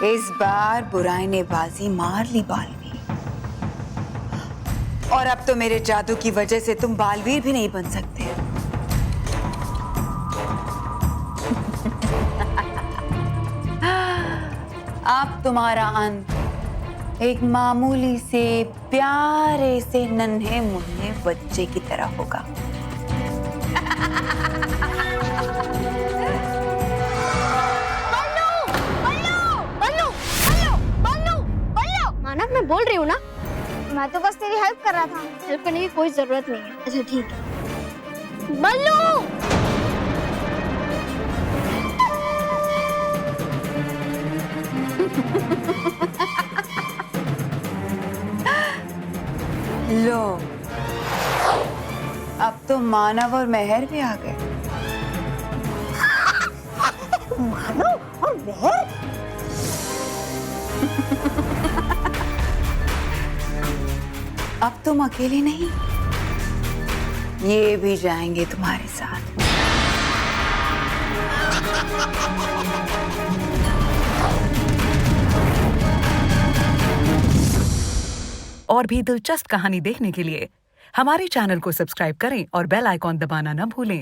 इस बार बुराई ने बाजी मार ली बालवीर, और अब तो मेरे जादू की वजह से तुम बालवीर भी नहीं बन सकते। अब तुम्हारा अंत एक मामूली से प्यारे से नन्हे मुन्ने बच्चे की तरह होगा।
मानव मैं बोल रही हूँ ना, मैं तो बस तेरी हेल्प कर रहा था। हेल्प करने की कोई जरूरत नहीं है। अच्छा ठीक है। बल्लू
लो अब तो मानव और मेहर भी आ गए।
मानव और मेहर?
अब तुम अकेले नहीं, ये भी जाएंगे तुम्हारे साथ।
और भी दिलचस्प कहानी देखने के लिए हमारे चैनल को सब्सक्राइब करें और बेल आइकॉन दबाना न भूलें।